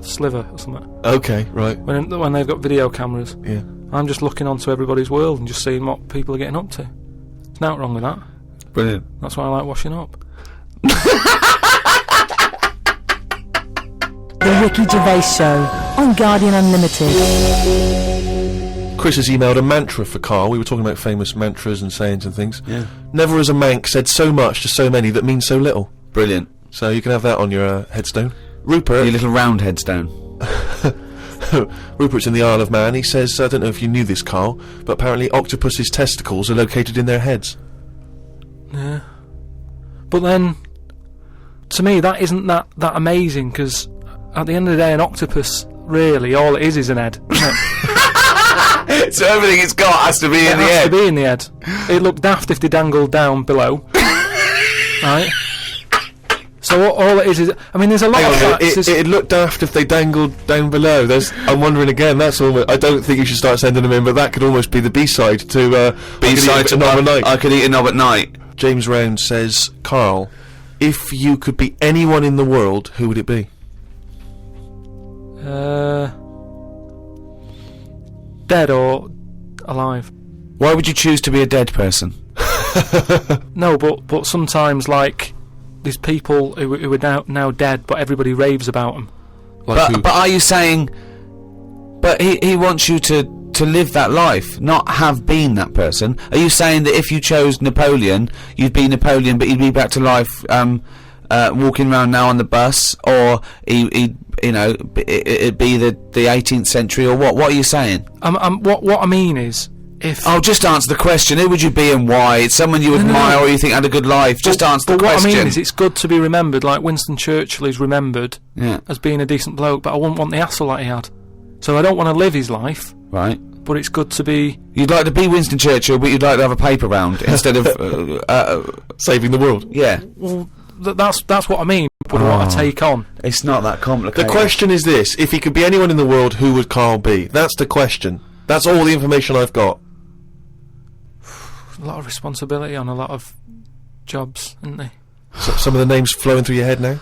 or something? Okay, right. When they've got video cameras. Yeah. I'm just looking onto everybody's world and just seeing what people are getting up to. There's nothing wrong with that. Brilliant. That's why I like washing up. The Ricky Gervais Show on Guardian Unlimited. Chris has emailed a mantra for Carl. We were talking about famous mantras and sayings and things. Yeah. Never has a Manc said so much to so many that means so little. Brilliant. So you can have that on your headstone. Rupert. Your little round headstone. Rupert's in the Isle of Man. He says, I don't know if you knew this, Carl, but apparently octopus's testicles are located in their heads. Yeah. But then, to me, that isn't that amazing because at the end of the day, an octopus, really, all it is an head. Isn't it? So everything it's got has to be in the It has head. to be in the head. It'd look daft if they dangled down below. Right? So all it is I mean, there's a lot of facts. It'd look daft if they dangled down below. I'm wondering again. That's almost. I don't think you should start sending them in, but that could almost be the B-side to B-side to Knob at Night. I could eat a knob at night. James Round says, Carl, if you could be anyone in the world, who would it be? Dead or alive? Why would you choose to be a dead person? No, but sometimes, like, there's people who are now dead, but everybody raves about them. Like But are you saying... But he wants you to live that life, not have been that person. Are you saying that if you chose Napoleon, you'd be Napoleon, but you'd be back to life walking around now on the bus, or it'd be the 18th century, or what? What are you saying? What I mean is, if... Oh, just answer the question. Who would you be and why? It's someone you admire or you think had a good life. Just answer the question. What I mean is, it's good to be remembered, like Winston Churchill is remembered as being a decent bloke, but I wouldn't want the hassle that he had. So I don't want to live his life. Right. But it's good to be... You'd like to be Winston Churchill, but you'd like to have a paper round instead of... saving the world. Yeah. Well, that's what I mean, but what I take on. It's not that complicated. The question is this: if he could be anyone in the world, who would Carl be? That's the question. That's all the information I've got. a lot of responsibility on a lot of jobs, isn't they? So, some of the names flowing through your head now?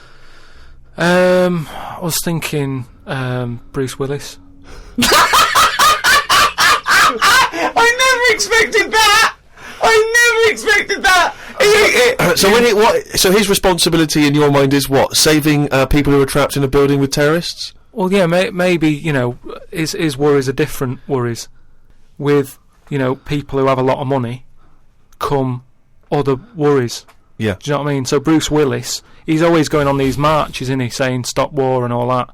I was thinking Bruce Willis. I never expected that. So his responsibility in your mind is what? Saving people who are trapped in a building with terrorists? Well, yeah, maybe, you know, his worries are different worries. With, you know, people who have a lot of money come other worries. Yeah. Do you know what I mean? So Bruce Willis, he's always going on these marches, isn't he, saying stop war and all that.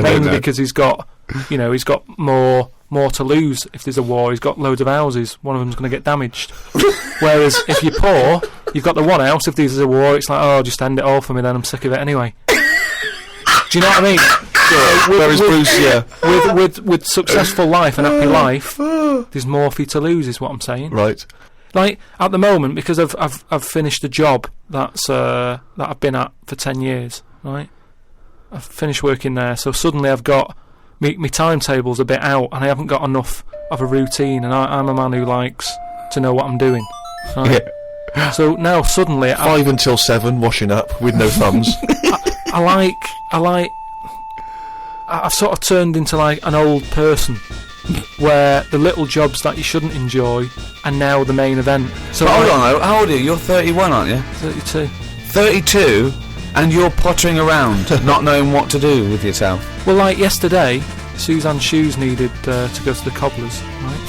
Mainly because he's got, you know, he's got more to lose if there's a war. He's got loads of houses. One of them's going to get damaged. Whereas if you're poor, you've got the one house. If there's a war, it's like, oh, just end it all for me then. I'm sick of it anyway. Do you know what I mean? Whereas Bruce, yeah. With successful life and happy life, there's more for you to lose, is what I'm saying. Right. Like at the moment, because I've finished a job that I've been at for 10 years, right? I've finished working there, so suddenly I've got my timetable's a bit out, and I haven't got enough of a routine, and I'm a man who likes to know what I'm doing. Right? Yeah. So now suddenly 5 until 7, washing up with no thumbs. I've sort of turned into like an old person, where the little jobs that you shouldn't enjoy are now the main event. So hold on, how old are you? You're 31, aren't you? 32. 32, and you're pottering around, not knowing what to do with yourself. Well, like yesterday, Suzanne's shoes needed to go to the cobblers, right?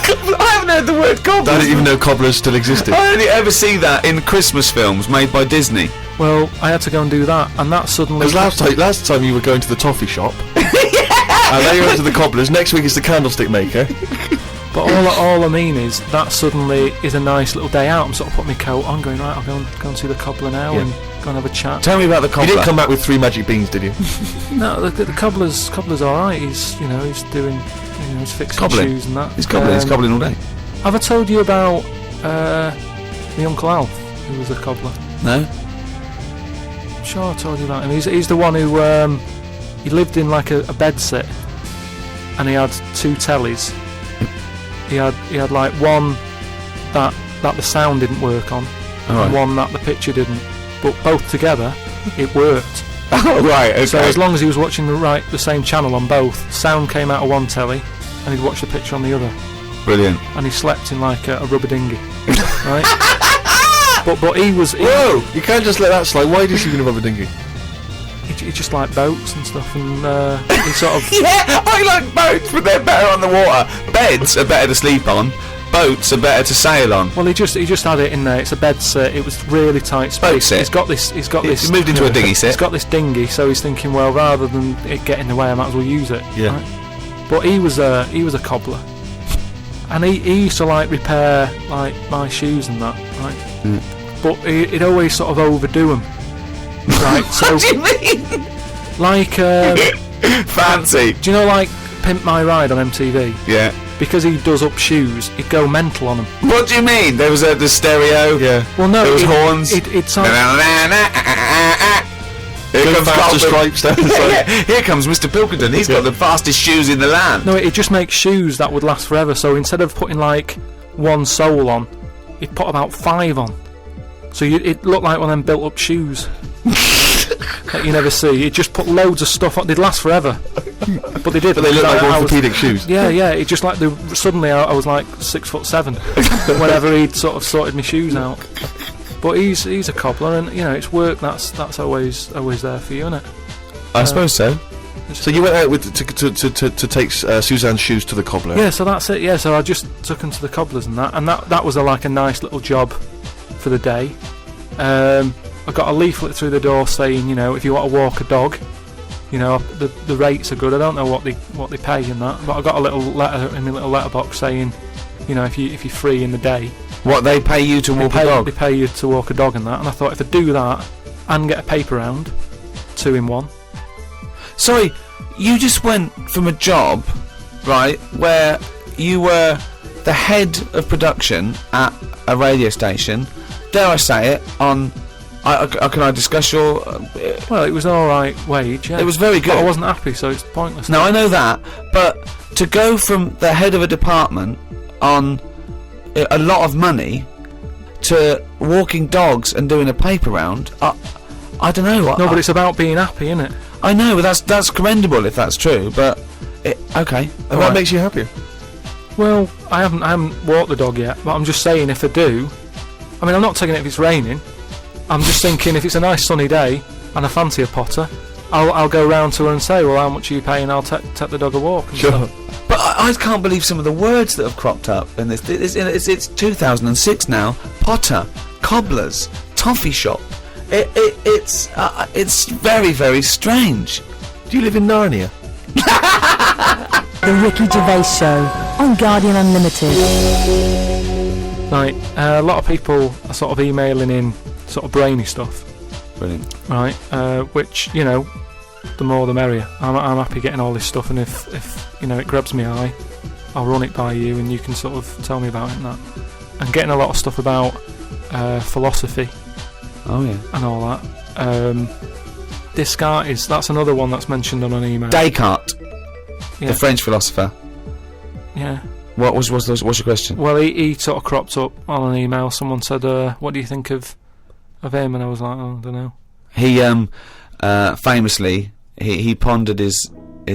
I haven't heard the word cobblers. I didn't even know cobblers still existed. I only ever see that in Christmas films made by Disney. Well, I had to go and do that, and that suddenly... Because last time you were going to the toffee shop, and then you went to the cobblers, next week is the candlestick maker. But all I mean is, that suddenly is a nice little day out. I'm sort of putting my coat on, going, right, I'll go and see the cobbler now and go and have a chat. Tell me about the cobbler. You didn't come back with 3 magic beans, did you? No, the cobbler's alright. He's doing, he's fixing cobbling. Shoes and that. He's cobbling all day. Have I told you about my Uncle Alf, who was a cobbler? No. I'm sure I told you about him. He's the one who he lived in like a bed sit, and he had 2 tellies. He had like one that the sound didn't work on, and one that the picture didn't. But both together, it worked. Oh right, okay. So as long as he was watching the same channel on both, sound came out of one telly, and he'd watch the picture on the other. Brilliant. And he slept in like a rubber dinghy, right? But he was. Whoa! You can't just let that slide. Why did he sleep in a rubber dinghy? He just liked boats and stuff, and he sort of. Yeah, I like boats, but they're better on the water. Beds are better to sleep on. Boats are better to sail on. Well, he just had it in there. It's a bed set. It was really tight space. Boat set. He's got this. He's moved into a dinghy set. He's got this dinghy, so he's thinking, well, rather than it get in the way, I might as well use it. Yeah. Right? But he was a cobbler, and he used to like repair like my shoes and that, right? Mm. But he'd always sort of overdo them. Right, so what do you mean? Like fancy. Do you know like Pimp My Ride on MTV? Yeah. Because he does up shoes, he'd go mental on them. What do you mean? There was the stereo. Yeah. Well, no. There was horns. It's Here comes faster stripes down the side. Here comes Mr. Pilkington. He's got the fastest shoes in the land. No, it just makes shoes that would last forever. So instead of putting like one sole on, he'd put about 5 on. So it looked like one of them built-up shoes that you never see. He'd just put loads of stuff on. They'd last forever, but they did. But they look like orthopedic shoes. Yeah. It just like suddenly I was like 6'7" whenever he'd sort of sorted my shoes out. But he's a cobbler, and it's work that's always there for you, isn't it? I suppose so. So you went out with to take Suzanne's shoes to the cobbler. Yeah, so that's it. Yeah, so I just took him to the cobblers and that was like a nice little job for the day. I got a leaflet through the door saying, if you want to walk a dog, the rates are good. I don't know what they pay in that, but I got a little letter in my little letterbox saying, if you're free in the day. What, they pay you to walk a dog? They pay you to walk a dog and that. And I thought, if I do that and get a paper round, 2 in 1. Sorry, you just went from a job, right, where you were the head of production at a radio station, dare I say it, on... can I discuss your... Well, it was an alright wage, yeah. It was very good. But I wasn't happy, so it's pointless. No, I know that, but to go from the head of a department on a lot of money to walking dogs and doing a paper round, I don't know. No, but it's about being happy, isn't it? I know, but that's commendable if that's true. But okay, And what makes you happier? Well, I haven't walked the dog yet, but I'm just saying if I do, I mean, I'm not taking it if it's raining. I'm just thinking if it's a nice sunny day and I fancy a potter, I'll go round to her and say, well, how much are you paying? I'll take the dog a walk. And Sure. stuff. But I can't believe some of the words that have cropped up in this. It's 2006 now. Potter, cobblers, toffee shop. It's very, very strange. Do you live in Narnia? The Ricky Gervais Show on Guardian Unlimited. Right, a lot of people are sort of emailing in sort of brainy stuff, Brilliant. right? Which, you know, the more the merrier. I'm happy getting all this stuff, and if you know it grabs my eye, I'll run it by you, and you can sort of tell me about it and that. And getting a lot of stuff about philosophy Oh yeah. and all that. Descartes, that's another one that's mentioned on an email. Descartes, Yeah. the French philosopher. Yeah. What's your question? Well, he sort of cropped up on an email. Someone said, "What do you think of him?" And I was like, "Oh, I don't know." He famously he pondered his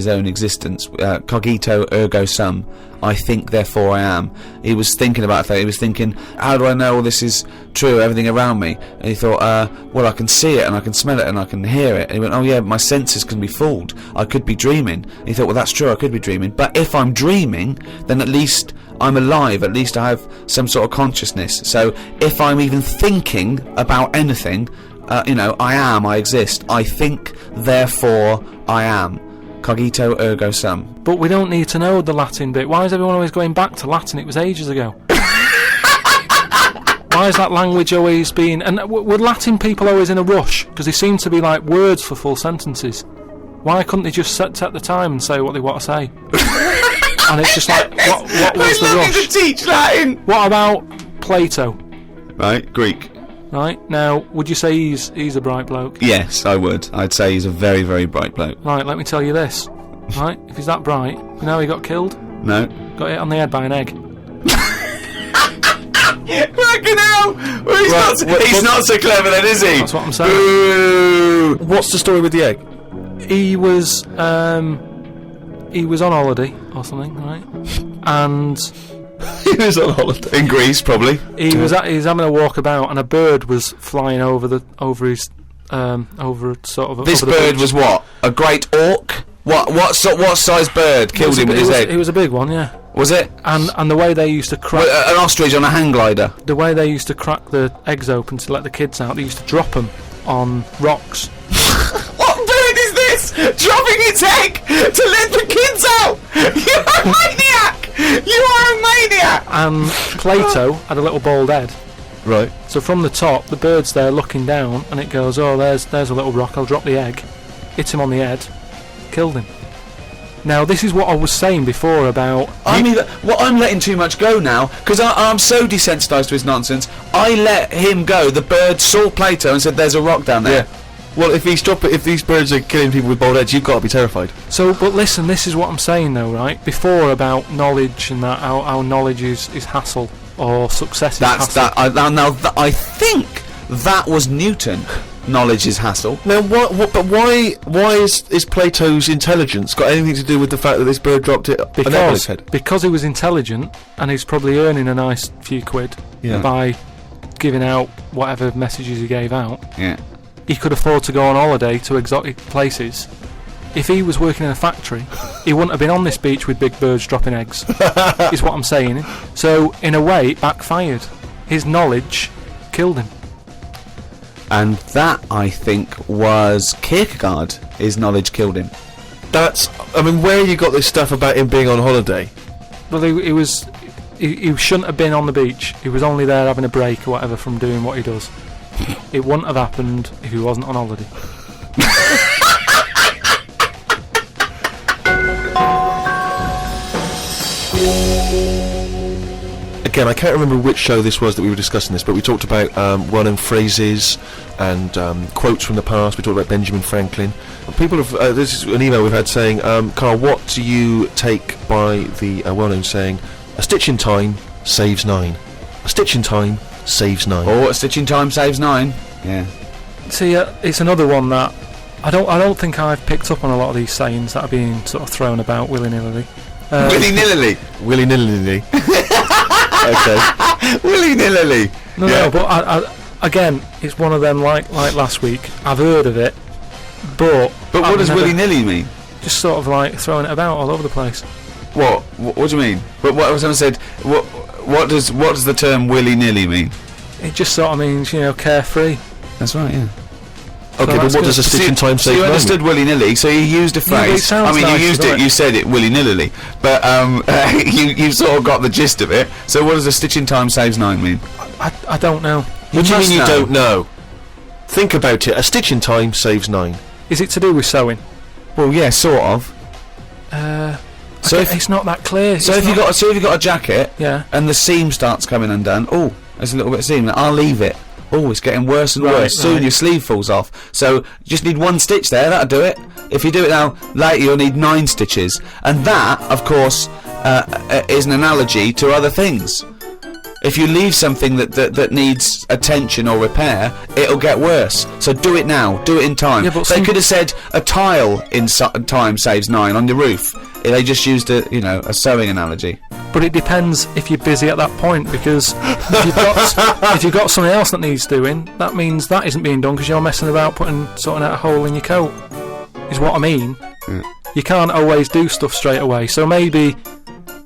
own existence. Cogito ergo sum. I think, therefore I am. He was thinking about that. He was thinking, how do I know all this is true, everything around me? And he thought, well, I can see it and I can smell it and I can hear it. And he went, oh yeah, my senses can be fooled. I could be dreaming. And he thought, well, that's true, I could be dreaming. But if I'm dreaming, then at least I'm alive. At least I have some sort of consciousness. So if I'm even thinking about anything, I exist. I think, therefore I am. Cogito ergo sum. But we don't need to know the Latin bit. Why is everyone always going back to Latin? It was ages ago. Why is that language always being... And were Latin people always in a rush? Because they seem to be like words for full sentences. Why couldn't they just set the time and say what they want to say? And it's just like, what was the rush? to teach Latin! What about Plato? Right, Greek. Right, now, would you say he's a bright bloke? Yes, I would. I'd say he's a very, very bright bloke. Right, let me tell you this. Right, if he's that bright, you know how he got killed? No. Got hit on the head by an egg. Fucking hell! Well, he's not so clever then, is he? That's what I'm saying. Boo! What's the story with the egg? He was on holiday or something, right? And He was on holiday In Greece, probably. he was having a walk about, and a bird was flying over his sort of. This over the bird beach. was what? A great auk? What size bird killed him with his egg? It was a big one, yeah. Was it? And the way they used to crack An ostrich on a hang glider. the the eggs open to let the kids out, they used to drop them on rocks. What bird is this? Dropping its egg to let the kids out? You're a maniac! You are a maniac! And Plato had a little bald head. right. So from the top, the bird's there looking down, and it goes, oh, there's a little rock, I'll drop the egg. Hit him on the head, killed him. Now, this is what I was saying before about... I'm letting too much go now, because I'm so desensitised to his nonsense. I let him go. The bird saw Plato and said, there's a rock down there. Yeah. Well, if these birds are killing people with bald heads, you've got to be terrified. So, but listen, this is what I'm saying though, right? Before about knowledge and that, how knowledge is hassle, or success is hassle. I think that was Newton. Knowledge is hassle. Now, why is Plato's intelligence got anything to do with the fact that this bird dropped it on his head? Because he was intelligent, and he's probably earning a nice few quid by giving out whatever messages he gave out. Yeah. He could afford to go on holiday to exotic places. If he was working in a factory, he wouldn't have been on this beach with big birds dropping eggs, is what I'm saying. So, in a way, it backfired. His knowledge killed him. And that, I think, was Kierkegaard. His knowledge killed him. Where you got this stuff about him being on holiday? Well, he shouldn't have been on the beach. He was only there having a break or whatever from doing what he does. It wouldn't have happened if he wasn't on holiday. Again, I can't remember which show this was that we were discussing this, but we talked about well-known phrases and quotes from the past. We talked about Benjamin Franklin. People have this is an email we've had saying, Carl, what do you take by the well-known saying, "A stitch in time saves 9"? A a stitch in time saves 9. Or a stitch in time saves 9. Yeah. See, it's another one that I don't think I've picked up on a lot of these sayings that are being sort of thrown about willy-nilly. Willy-nilly. Willy-nilly. Okay. Willy-nilly. No, but I, again, it's one of them like last week. I've heard of it, but But what does willy-nilly mean? Just sort of like throwing it about all over the place. What? What do you mean? But what someone said? What does the term willy-nilly mean? It just sort of means, you know, carefree. That's right. Yeah. Okay, but what does a stitch in time So save you 9? understood willy-nilly. So you used a Yeah, but it phrase. sounds I mean, nice, you used doesn't it. You said it willy-nilly. But you sort of got the gist of it. So what does a stitch in time saves 9 mean? I don't know. What do you must mean you know. don't know? Think about it. A stitch in time saves 9. Is it to do with sewing? Well, yeah, sort of. So Okay, if- it's not that clear. So It's if you not- got a jacket, Yeah. and the seam starts coming undone, oh, there's a little bit of seam. I'll leave it. Oh, it's getting worse and Right, worse. Soon right. your sleeve falls off. So you just need 1 stitch there. That'll do it. If you do it now, later you'll need 9 stitches. And that, of course, is an analogy to other things. If you leave something that needs attention or repair, it'll get worse. So do it now. Do it in time. Yeah, but They some- could have said a tile in time saves 9 on your roof. They just used a sewing analogy. But it depends if you're busy at that point, because if you've got something else that needs doing, that means that isn't being done because you're messing about sorting out a hole in your coat. Is what I mean. You can't always do stuff straight away. So maybe,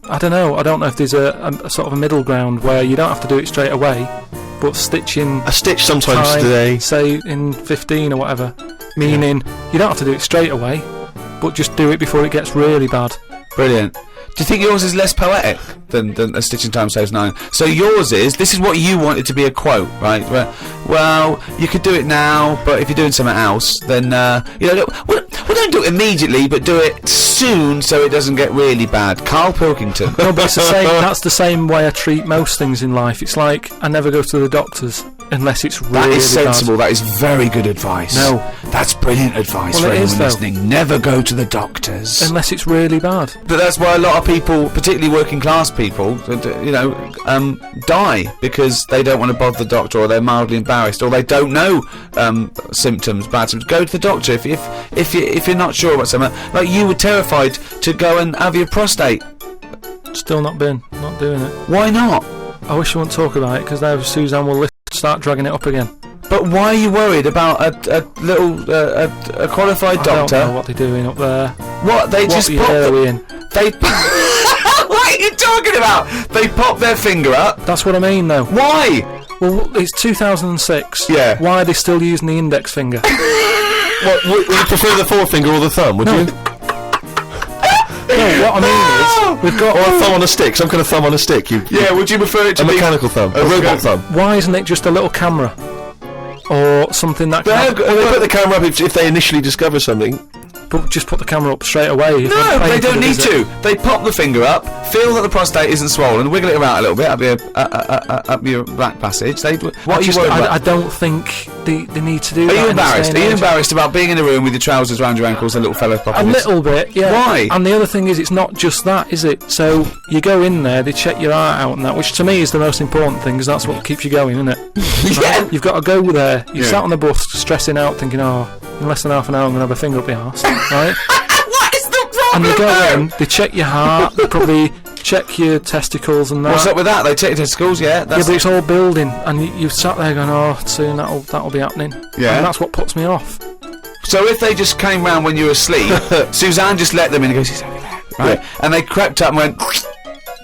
I don't know if there's a sort of a middle ground where you don't have to do it straight away, but stitching A stitch sometimes time, today. say in 15 or whatever, meaning you don't have to do it straight away, but just do it before it gets really bad. Brilliant. Do you think yours is less poetic than a stitch in time saves 9? So yours is, this is what you wanted to be a quote, right? Well, you could do it now, but if you're doing something else, then, don't do it immediately, but do it soon so it doesn't get really bad. Carl Pilkington. No, but it's the same. That's the same way I treat most things in life. It's like I never go to the doctors unless it's really That is sensible. bad. That is very good advice. No. That's brilliant advice Well, for it anyone is, though. listening. Never go to the doctors. Unless it's really bad. But that's why a lot of people, particularly working class people, die because they don't want to bother the doctor, or they're mildly embarrassed, or they don't know symptoms, bad symptoms. Go to the doctor if you're not sure about something. Like you were terrified to go and have your prostate. Still not doing it. Why not? I wish you wouldn't talk about it because now Suzanne will start dragging it up again. But why are you worried about a little a qualified I doctor? don't know what they're doing up there. What they just What pop year are we in? they. What are you talking about? They pop their finger up. That's what I mean, though. Why? Well, it's 2006. Yeah. Why are they still using the index finger? What, would you prefer the forefinger or the thumb, would No. you? No, what I mean is, we've got. Or a thumb on a stick, some kind of thumb on a stick. Yeah. Would you prefer it to A be mechanical thumb. A Okay. robot thumb. Why isn't it just a little camera? Or something that can... Well, they put the camera up if they initially discover something. But just put the camera up straight away. No, they don't need to. They pop the finger up, feel that the prostate isn't swollen, wiggle it around a little bit up your back passage. What are you worried about? I don't think they need to do Are that. you in this embarrassed? day Are and you age. embarrassed about being in a room with your trousers around your ankles and a little fella popping A his- little bit, yeah. Why? And the other thing is, it's not just that, is it? So you go in there, they check your heart out and that, which to me is the most important thing, because that's what keeps you going, isn't it? Yeah. You've got to go there. You Yeah. sat on the bus, stressing out, thinking, oh, in less than half an hour I'm going to have a finger up your arse, right? What is the And problem? you go in, they check your heart, they probably check your testicles and that. What's up with that? They take your testicles, yeah. Yeah, That's but it's all building, and you've sat there going, oh, soon that'll be happening. Yeah. And that's what puts me off. So if they just came round when you were asleep, Suzanne just let them in and goes, he's over there, right? Yeah. And they crept up and went,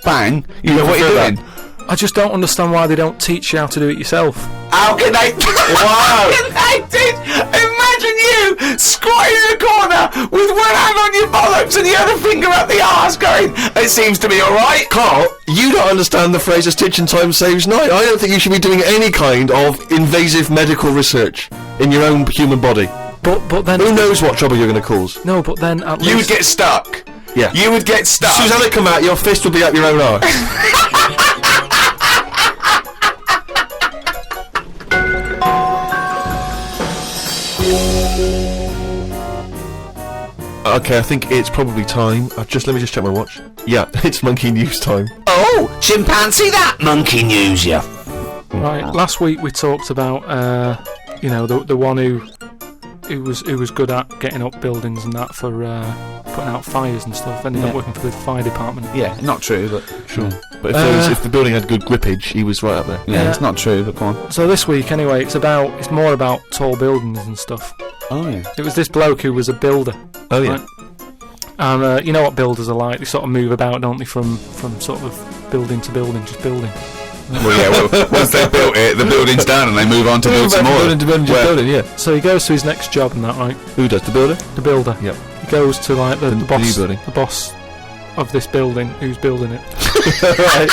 bang. You know what prefer you're that. doing? I just don't understand why they don't teach you how to do it yourself. How can they? Wow! How can they imagine you squatting in a corner with one hand on your bollocks and the other finger up the arse, going, "It seems to be all right." Carl, you don't understand the phrase "a stitch in time saves 9." I don't think you should be doing any kind of invasive medical research in your own human body. But then Who knows what trouble you're going to cause? No, but then at You would least get stuck. Yeah. You would get stuck. Susanna, come out. Your fist will be up your own arse. Okay, I think it's probably time. Let me just check my watch. Yeah, it's monkey news time. Oh, chimpanzee that monkey news, yeah. Right. Last week we talked about the one who was good at getting up buildings and that for putting out fires and stuff. Ended up working for the fire department. Yeah, not true, but sure. But if the building had good grippage, he was right up there. Yeah, it's not true, but come on. So this week, anyway, it's more about tall buildings and stuff. Oh yeah. It was this bloke who was a builder. Oh yeah. Right? And you know what builders are like? They sort of move about, don't they, from sort of building to building, just building. Well, yeah. Once they've built it, the building's down, and they move on to build some more. Building to building, just building. Yeah. So he goes to his next job and that, right? Who does the builder? The builder. Yep. He goes to like the boss, new building. the boss of this building, who's building it. Right.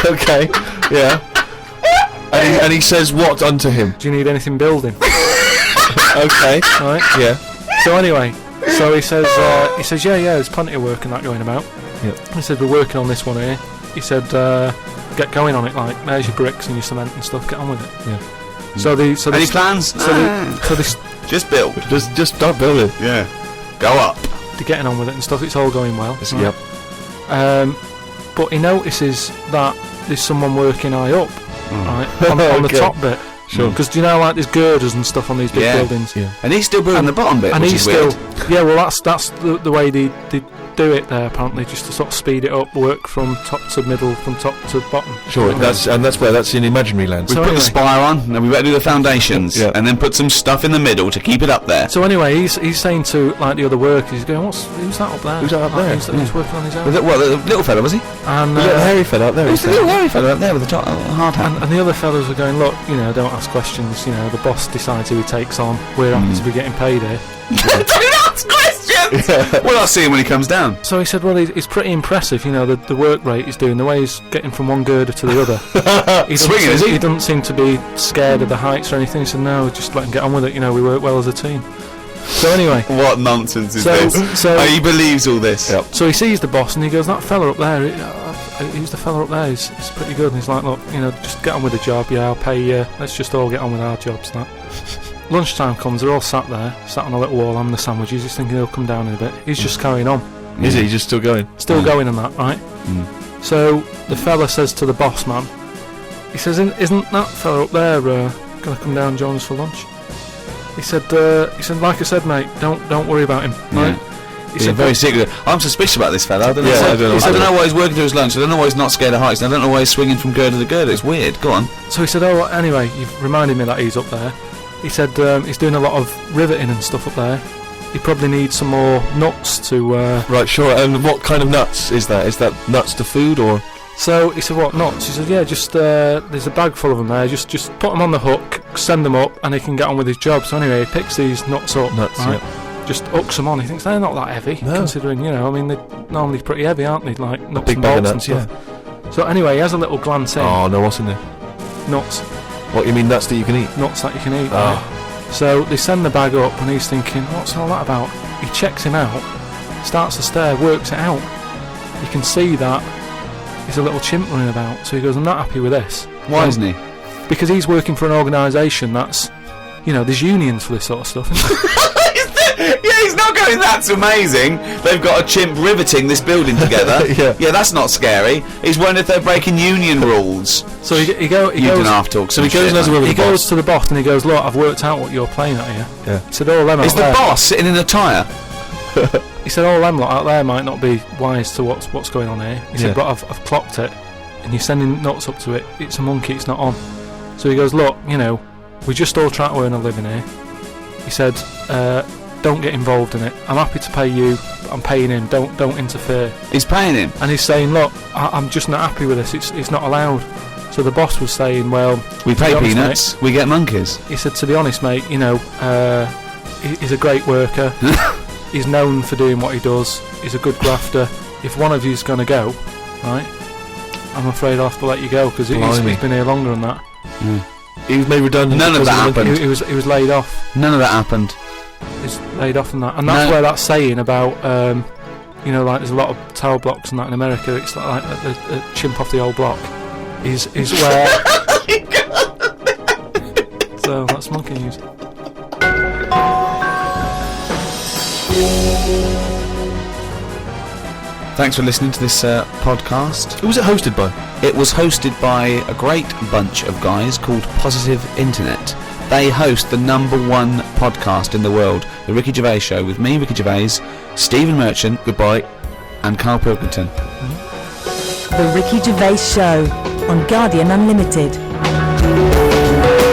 Okay. Yeah. And he says what unto him? Do you need anything building? Okay. Right. Yeah. So anyway, he says yeah, there's plenty of work and that going about. Yep. He said we're working on this one here. He said get going on it, like there's your bricks and your cement and stuff. Get on with it. Yeah. Any plans? Just build. Just start building. Yeah. Go up. They're getting on with it and stuff. It's all going well. Right? Yep. But he notices that there's someone working high up, right, on the top bit. Sure. Because do you know, like there's girders and stuff on these big buildings. Yeah. And he's still building the bottom bit, and which he's is weird. yeah. Well, that's the way they do it there apparently, just to sort of speed it up, work from top to middle, from top to bottom. Sure. That's in imaginary land. We put the spire on, and then we better do the foundations, Yeah. and then put some stuff in the middle to keep it up there. So anyway, he's saying to like the other workers, he's going, who's that up there? Who's that up there? He's working on his own. Was it, what, the little fella, was he? And The little hairy fella up there. Who's the little hairy fella up there with the hard hat? and the other fellas were going, look, don't ask questions. The boss decides who he takes on. We're happy to be getting paid here. Don't ask questions! Well, I'll see him when he comes down. So he said, well, it's pretty impressive, the work rate he's doing, the way he's getting from one girder to the other. Swinging, is he? He doesn't seem to be scared of the heights or anything. He said, no, just let him get on with it. We work well as a team. So anyway. What nonsense is this? So he believes all this. Yep. So he sees the boss and he goes, that fella up there, who's the fella up there? He's pretty good. And he's like, look, just get on with the job. Yeah, I'll pay you. Let's just all get on with our jobs. And that. Lunchtime comes, they're all sat on a little wall having the sandwiches. He's thinking he'll come down in a bit. He's just carrying on. Is he just still going? Still going and that, right? So the fella says to the boss man, he says, isn't that fella up there going to come down and join us for lunch? He said, like I said, mate, don't worry about him, right? He said very secret. I'm suspicious about this fella. I don't know. Yeah, I don't know why he's working through his lunch. I don't know why he's not scared of heights. I don't know why he's swinging from girder to girder. It's weird. Go on. So he said, oh, anyway, you've reminded me that he's up there. He said he's doing a lot of riveting and stuff up there. He probably needs some more nuts to... Right, sure. And what kind of nuts is that? Is that nuts to food or...? So he said, what, nuts? He said, yeah, just there's a bag full of them there. Just put them on the hook, send them up, and he can get on with his job. So anyway, he picks these nuts up, right? Yeah. Just hooks them on. He thinks they're not that heavy, considering, they're normally pretty heavy, aren't they? Like nuts big and bolts nuts, and stuff. Yeah. So anyway, he has a little glance in. Oh, no, what's in there? Nuts. What, you mean nuts that you can eat? Nuts that you can eat, right? So they send the bag up, and he's thinking, what's all that about? He checks him out, starts to stare, works it out. You can see that he's a little chimp running about. So he goes, I'm not happy with this. Why isn't he? Because he's working for an organisation that's, there's unions for this sort of stuff, isn't there? Yeah, he's not going, that's amazing. They've got a chimp riveting this building together. Yeah, that's not scary. He's wondering if they're breaking union rules. So he goes to the boss and he goes, look, I've worked out what you're playing at here. Yeah. He said, all them Is the boss sitting in a tyre? He said, all them lot out there might not be wise to what's going on here. He said, but I've clocked it, and you're sending nuts up to it. It's a monkey, it's not on. So he goes, look, we just all try to earn a living here. He said, don't get involved in it. I'm happy to pay you, but I'm paying him. Don't interfere. He's paying him, and he's saying, look, I'm just not happy with this. It's not allowed. So the boss was saying, well, we pay peanuts, mate, we get monkeys. He said, to be honest, mate, he's a great worker. He's known for doing what he does. He's a good grafter. If one of you's going to go, right, I'm afraid I'll have to let you go because he's been here longer than that. He was made redundant. None of that happened. He was laid off. None of that happened. He's laid off and that. And that's where that saying about, like there's a lot of tower blocks and that in America. It's like a chimp off the old block. Is where... So that's monkey news. Thanks for listening to this podcast. Who was it hosted by? It was hosted by a great bunch of guys called Positive Internet. They host the #1 podcast in the world, The Ricky Gervais Show, with me, Ricky Gervais, Stephen Merchant, goodbye, and Carl Pilkington. The Ricky Gervais Show on Guardian Unlimited.